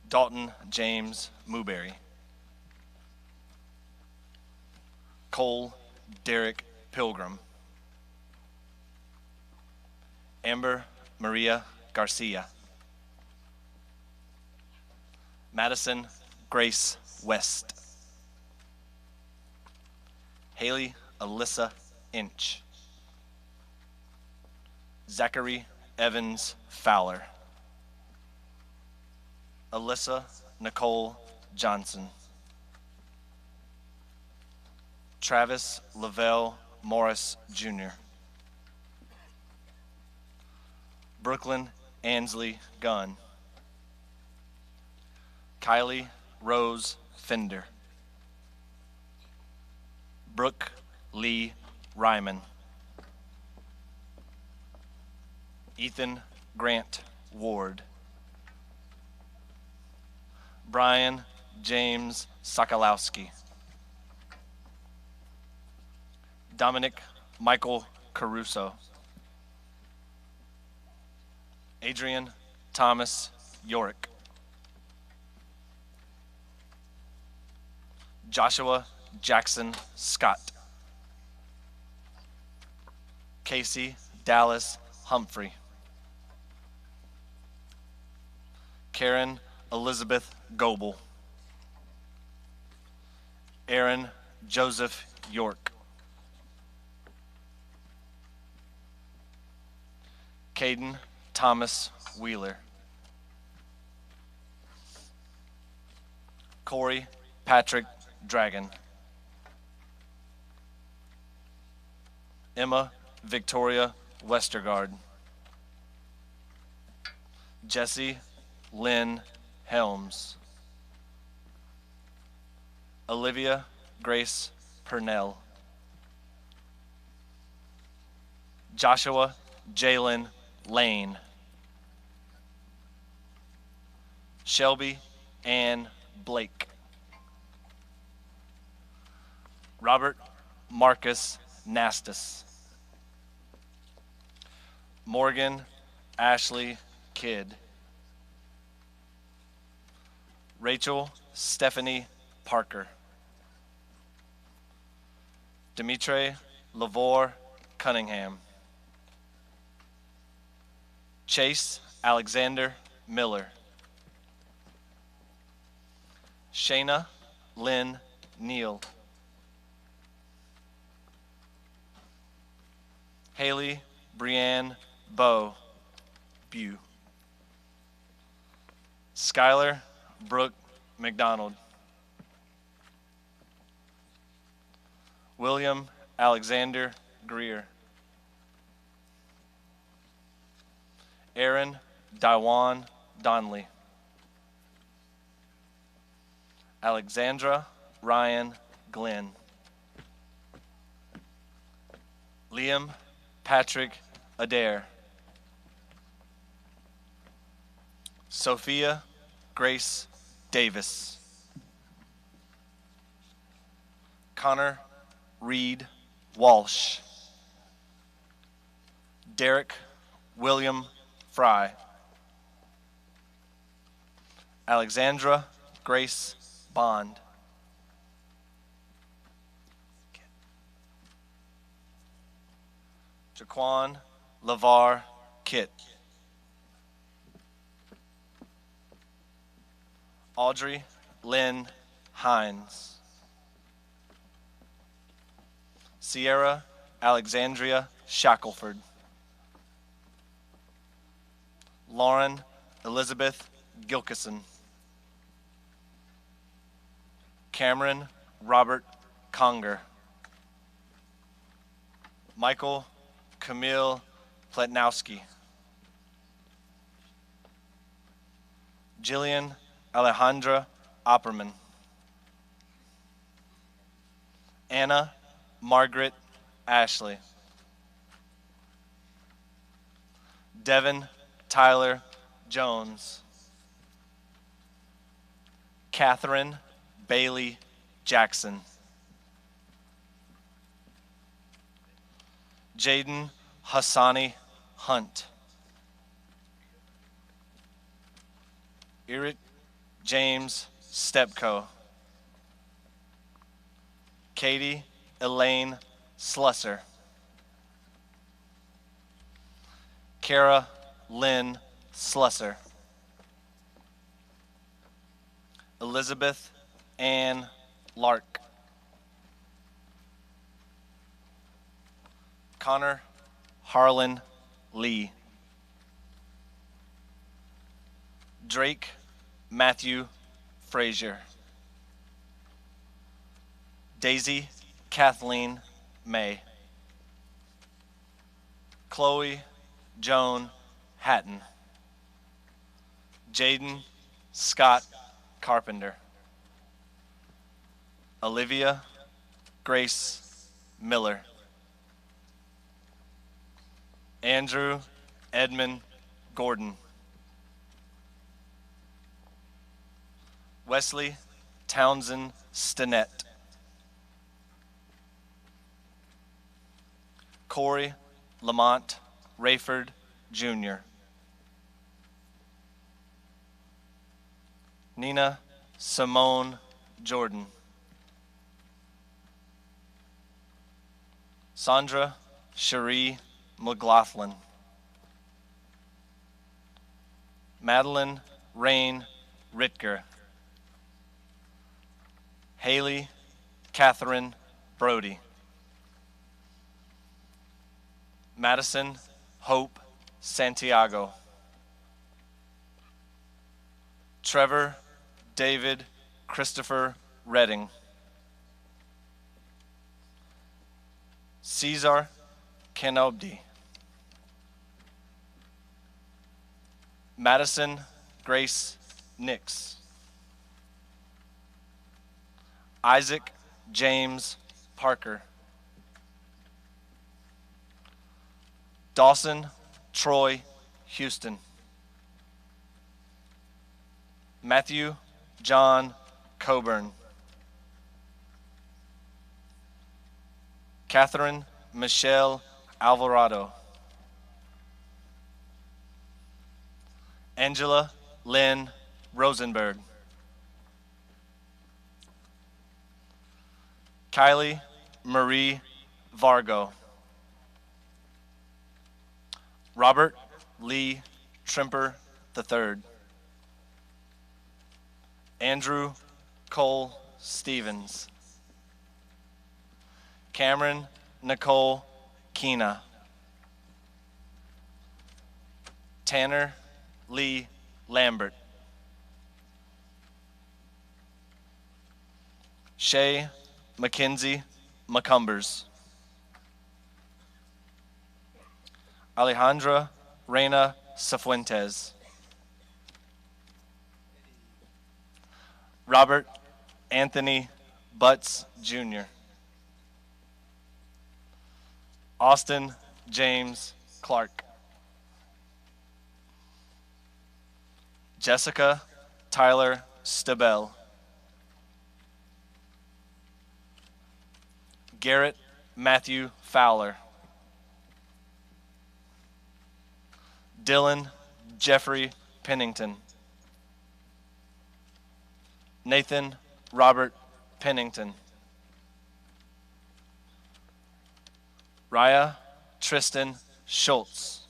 Dalton James Muberry. Cole Derek Pilgrim. Amber Maria Garcia. Madison Grace West. Haley Alyssa Inch. Zachary Evans Fowler. Alyssa Nicole Johnson. Travis Lavelle Morris Jr. Brooklyn Ansley Gunn. Kylie Rose Fender. Brooke Lee Ryman. Ethan Grant Ward. Brian James Sokolowski. Dominic Michael Caruso. Adrian Thomas Yorick. Joshua Jackson Scott. Casey Dallas Humphrey. Karen Elizabeth Goebel. Aaron Joseph York. Caden Thomas Wheeler. Corey Patrick Dragon. Emma Victoria Westergaard. Jesse Lynn Helms. Olivia Grace Purnell. Joshua Jalen Lane. Shelby Ann Blake. Robert Marcus Nastus. Morgan Ashley Kidd. Rachel Stephanie Parker. Dimitri Lavore Cunningham. Chase Alexander Miller. Shayna Lynn Neal. Haley Brianne Bowe Bew. Skylar Brooke McDonald. William Alexander Greer. Aaron Daiwan Donley. Alexandra Ryan Glenn. Liam Patrick Adair. Sophia Grace Davis. Connor Reed Walsh. Derek William Fry. Alexandra Grace Bond. Jaquan LaVar Kitt. Audrey Lynn Hines. Sierra Alexandria Shackelford. Lauren Elizabeth Gilkison. Cameron Robert Conger. Michael Camille Pletnowski. Jillian Alejandra Opperman. Anna Margaret Ashley. Devin Tyler Jones. Catherine Bailey Jackson. Jaden Hassani Hunt. Eric James Stepco. Katie Elaine Slusser. Kara Lynn Slusser. Elizabeth Ann Lark. Connor Harlan Lee. Drake Matthew Frazier. Daisy Kathleen May. Chloe Joan Hatton. Jaden Scott Carpenter. Olivia Grace Miller. Andrew Edmund Gordon. Wesley Townsend Stinnett. Corey Lamont Rayford Jr. Nina Simone Jordan. Sandra Cherie McLaughlin. Madeline Rain Ritker. Haley Catherine Brody. Madison Hope Santiago. Trevor David Christopher Redding. Cesar Canobdi. Madison Grace Nix. Isaac James Parker. Dawson Troy Houston. Matthew John Coburn. Catherine Michelle Alvarado. Angela Lynn Rosenberg. Kylie Marie Vargo. Robert Lee Trimper III. Andrew Cole Stevens. Cameron Nicole Keena. Tanner Lee Lambert. Shay Mackenzie McCumbers. Alejandra Reina Cifuentes. Robert Anthony Butts Jr. Austin James Clark. Jessica Tyler Stabell. Garrett Matthew Fowler. Dylan Jeffrey Pennington. Nathan Robert Pennington. Raya Tristan Schultz.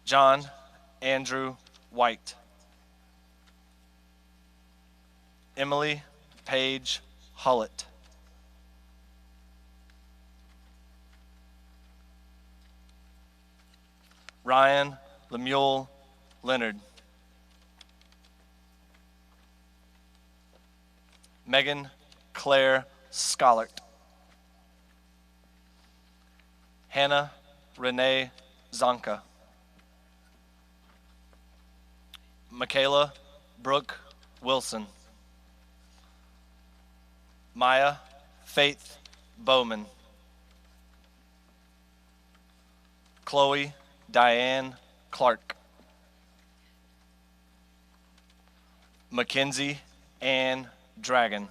John Andrew White. Emily Paige Hullett. Ryan Lemuel Leonard. Megan Claire Scholart. Hannah Renee Zonka. Michaela Brooke Wilson. Maya Faith Bowman. Chloe Diane Clark. Mackenzie Ann Dragon.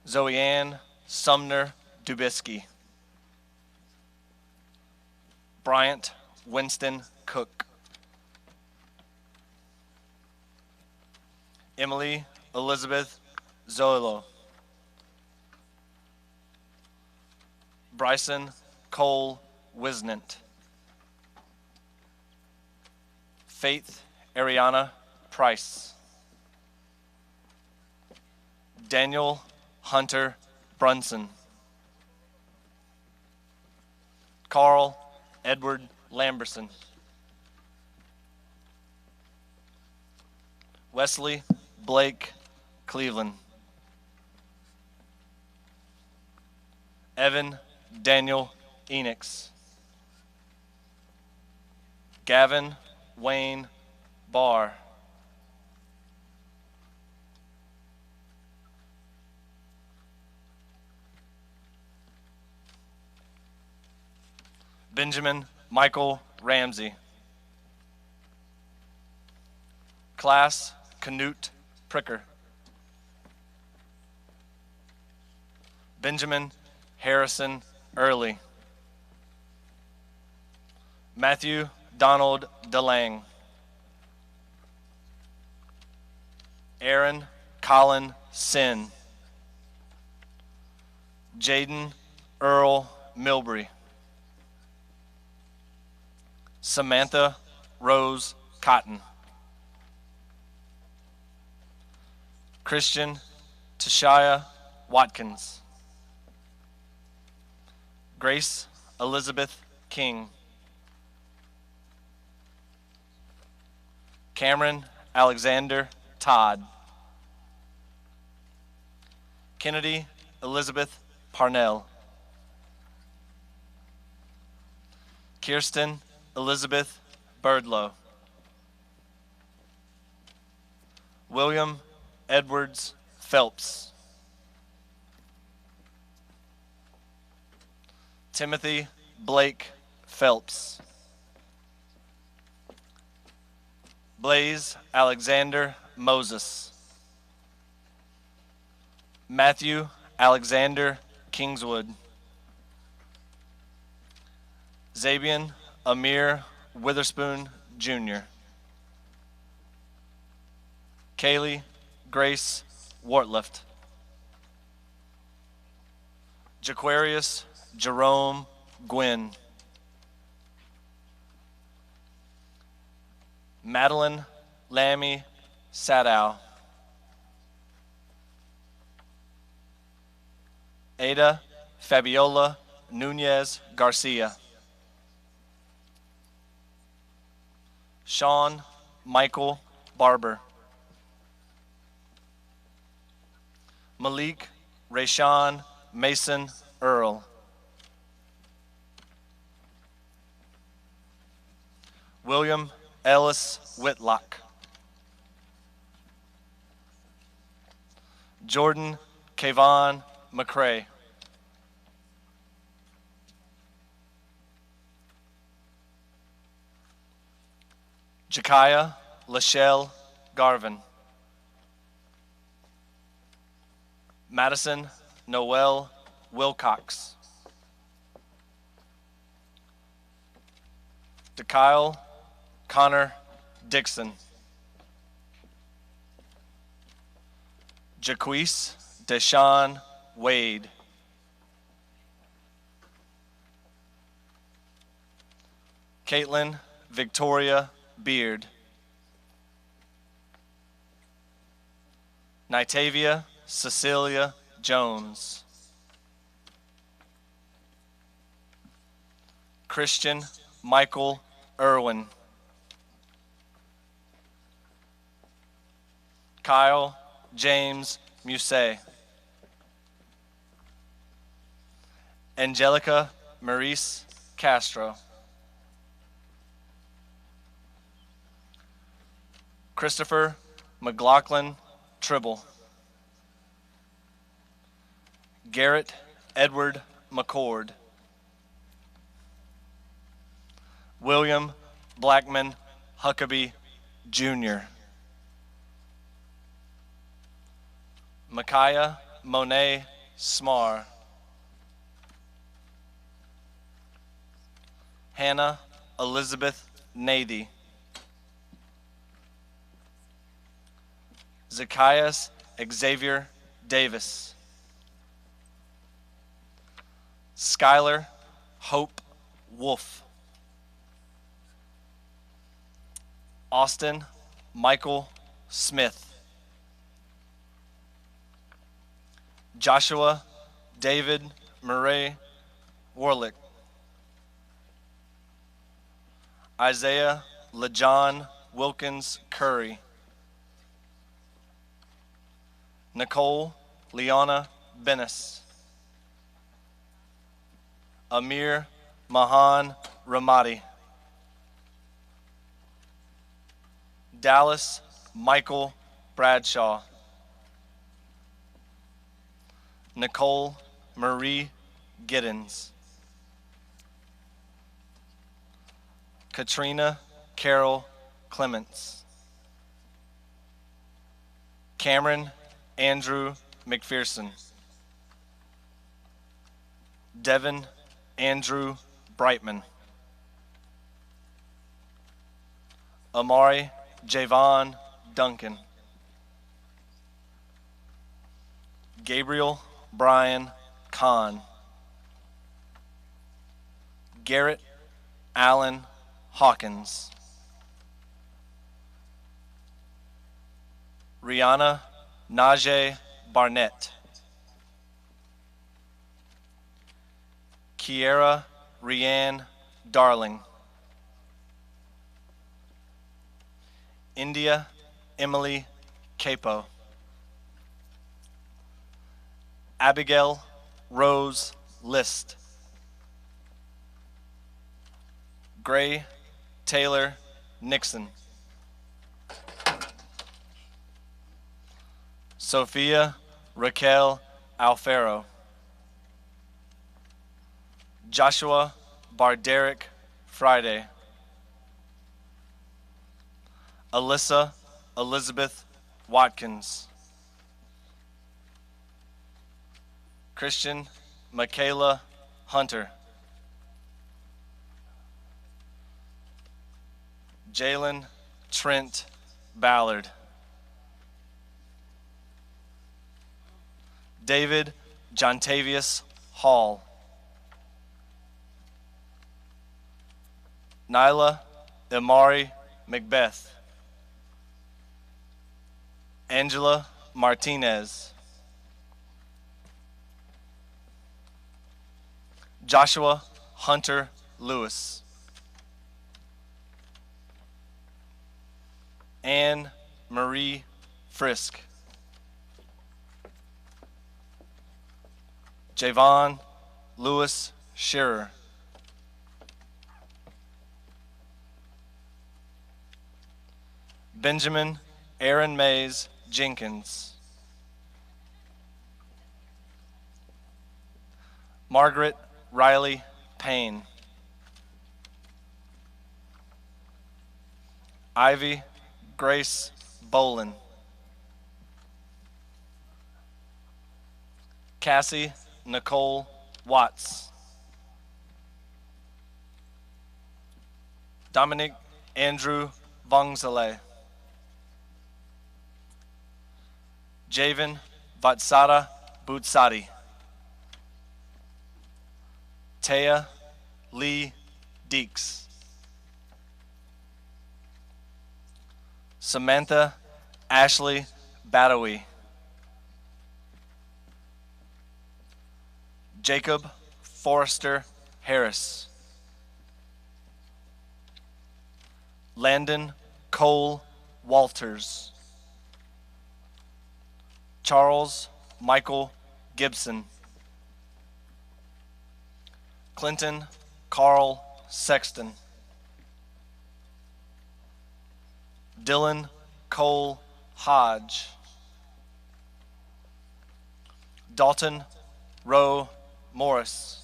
Zoe Ann Sumner Dubisky. Bryant Winston Cook. Emily Elizabeth Zoilo. Bryson Cole Wisnant. Faith Ariana Price. Daniel Hunter Brunson. Carl Edward Lamberson. Wesley Blake Cleveland. Evan Daniel Enix. Gavin Wayne Barr. Benjamin Michael Ramsey. Class Canute Pricker. Benjamin Harrison Early. Matthew Donald DeLang. Aaron Colin Sin. Jaden Earl Milbury. Samantha Rose Cotton. Christian Tashia Watkins. Grace Elizabeth King. Cameron Alexander Todd. Kennedy Elizabeth Parnell. Kirsten Elizabeth Birdlow. William Edwards Phelps. Timothy Blake Phelps. Blaze Alexander Moses. Matthew Alexander Kingswood. Zabian Amir Witherspoon Jr. Kaylee Grace Wortlift. Jaquarius Jerome Gwynn. Madeline Lammy Sadow. Ada Fabiola Nunez Garcia. Sean Michael Barber. Malik Rayshawn Mason Earl. William Ellis Whitlock. Jordan Kayvon McCray. Jakaya Lachelle Garvin. Madison Noel Wilcox. DeKyle Connor Dixon. Jaquise Deshaun Wade. Caitlin Victoria Beard. Nitavia Cecilia Jones. Christian Michael Irwin. Kyle James Musset. Angelica Maurice Castro. Christopher McLaughlin Tribble. Garrett Edward McCord. William Blackman Huckabee Jr. Micaiah Monet Smar. Hannah Elizabeth Nady. Zacchaeus Xavier Davis. Skylar Hope Wolf. Austin Michael Smith. Joshua David Murray Warlick. Isaiah LeJohn Wilkins Curry. Nicole Leona Bennis. Amir Mahan Ramadi. Dallas Michael Bradshaw. Nicole Marie Giddens. Katrina Carol Clements. Cameron Andrew McPherson. Devin Andrew Brightman. Amari Javon Duncan. Gabriel Brian Kahn. Garrett Allen Hawkins. Rihanna Najee Barnett. Kiera Rianne Darling. India Emily Capo. Abigail Rose List. Gray Taylor Nixon. Sophia Raquel Alfaro. Joshua Barderick Friday. Alyssa Elizabeth Watkins. Christian Michaela Hunter. Jalen Trent Ballard. David Jontavius Hall. Nyla Imari Macbeth. Angela Martinez, Joshua Hunter Lewis, Anne Marie Frisk, Javon Lewis Shearer, Benjamin Aaron Mays Jenkins, Margaret Riley Payne, Ivy Grace Bolin, Cassie Nicole Watts, Dominic Andrew Vongzale, Javen Vatsara Butsadi, Taya Lee Deeks, Samantha Ashley Badawi, Jacob Forrester Harris, Landon Cole Walters, Charles Michael Gibson, Clinton Carl Sexton, Dylan Cole Hodge, Dalton Rowe Morris,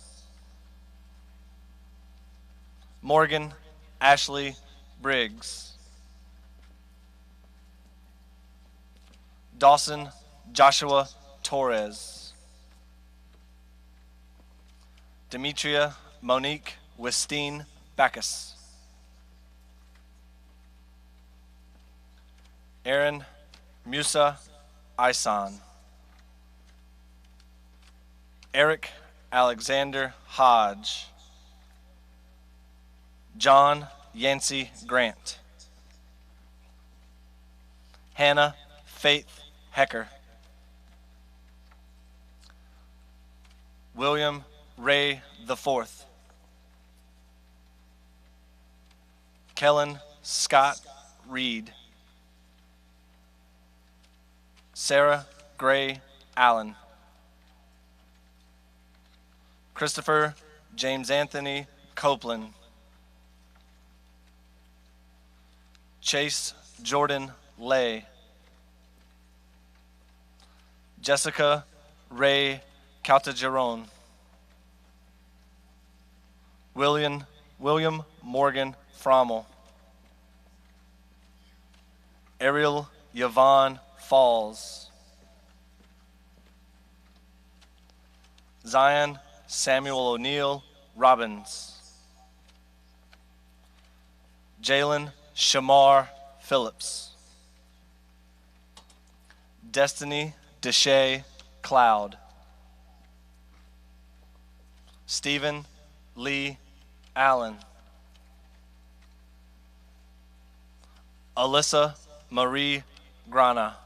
Morgan Ashley Briggs, Dawson Joshua Torres, Demetria Monique Westine Backus, Aaron Musa Isan, Eric Alexander Hodge, John Yancey Grant, Hannah Faith Hecker, William Ray IV, Kellen Scott Reed, Sarah Gray Allen, Christopher James Anthony Copeland, Chase Jordan Lay, Jessica Ray Caltageron, William Morgan Frommel, Ariel Yvonne Falls, Zion Samuel O'Neill Robbins, Jalen Shamar Phillips, Destiny Deshay Cloud, Stephen Lee Allen, Alyssa Marie Grana,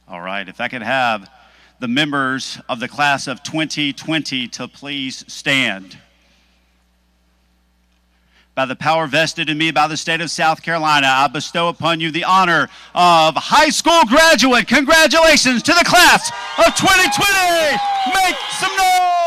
All right, if I could have the members of the class of 2020 to please stand. By the power vested in me by the state of South Carolina, I bestow upon you the honor of high school graduate. Congratulations to the class of 2020. Make some noise.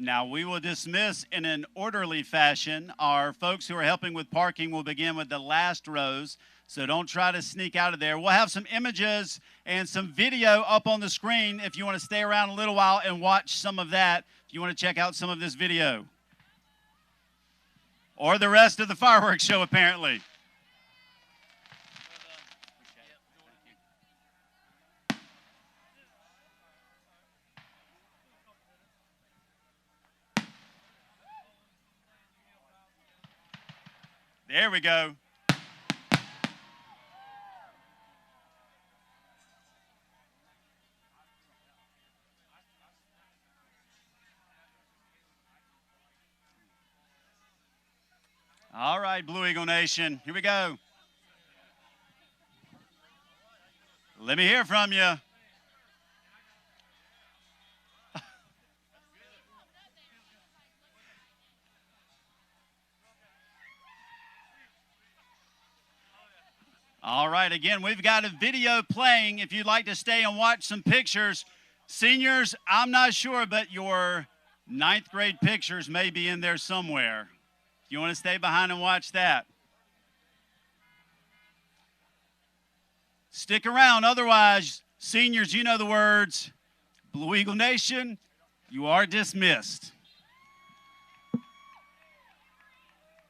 Now we will dismiss in an orderly fashion. Our folks who are helping with parking will begin with the last rows, so don't try to sneak out of there. We'll have some images and some video up on the screen if you want to stay around a little while and watch some of that, if you want to check out some of this video. Or the rest of the fireworks show, apparently. There we go. All right, Blue Eagle Nation, here we go. Let me hear from you. All right, again, we've got a video playing if you'd like to stay and watch some pictures. Seniors, I'm not sure, but your 9th grade pictures may be in there somewhere. You want to stay behind and watch that? Stick around. Otherwise, seniors, you know the words. Blue Eagle Nation, you are dismissed.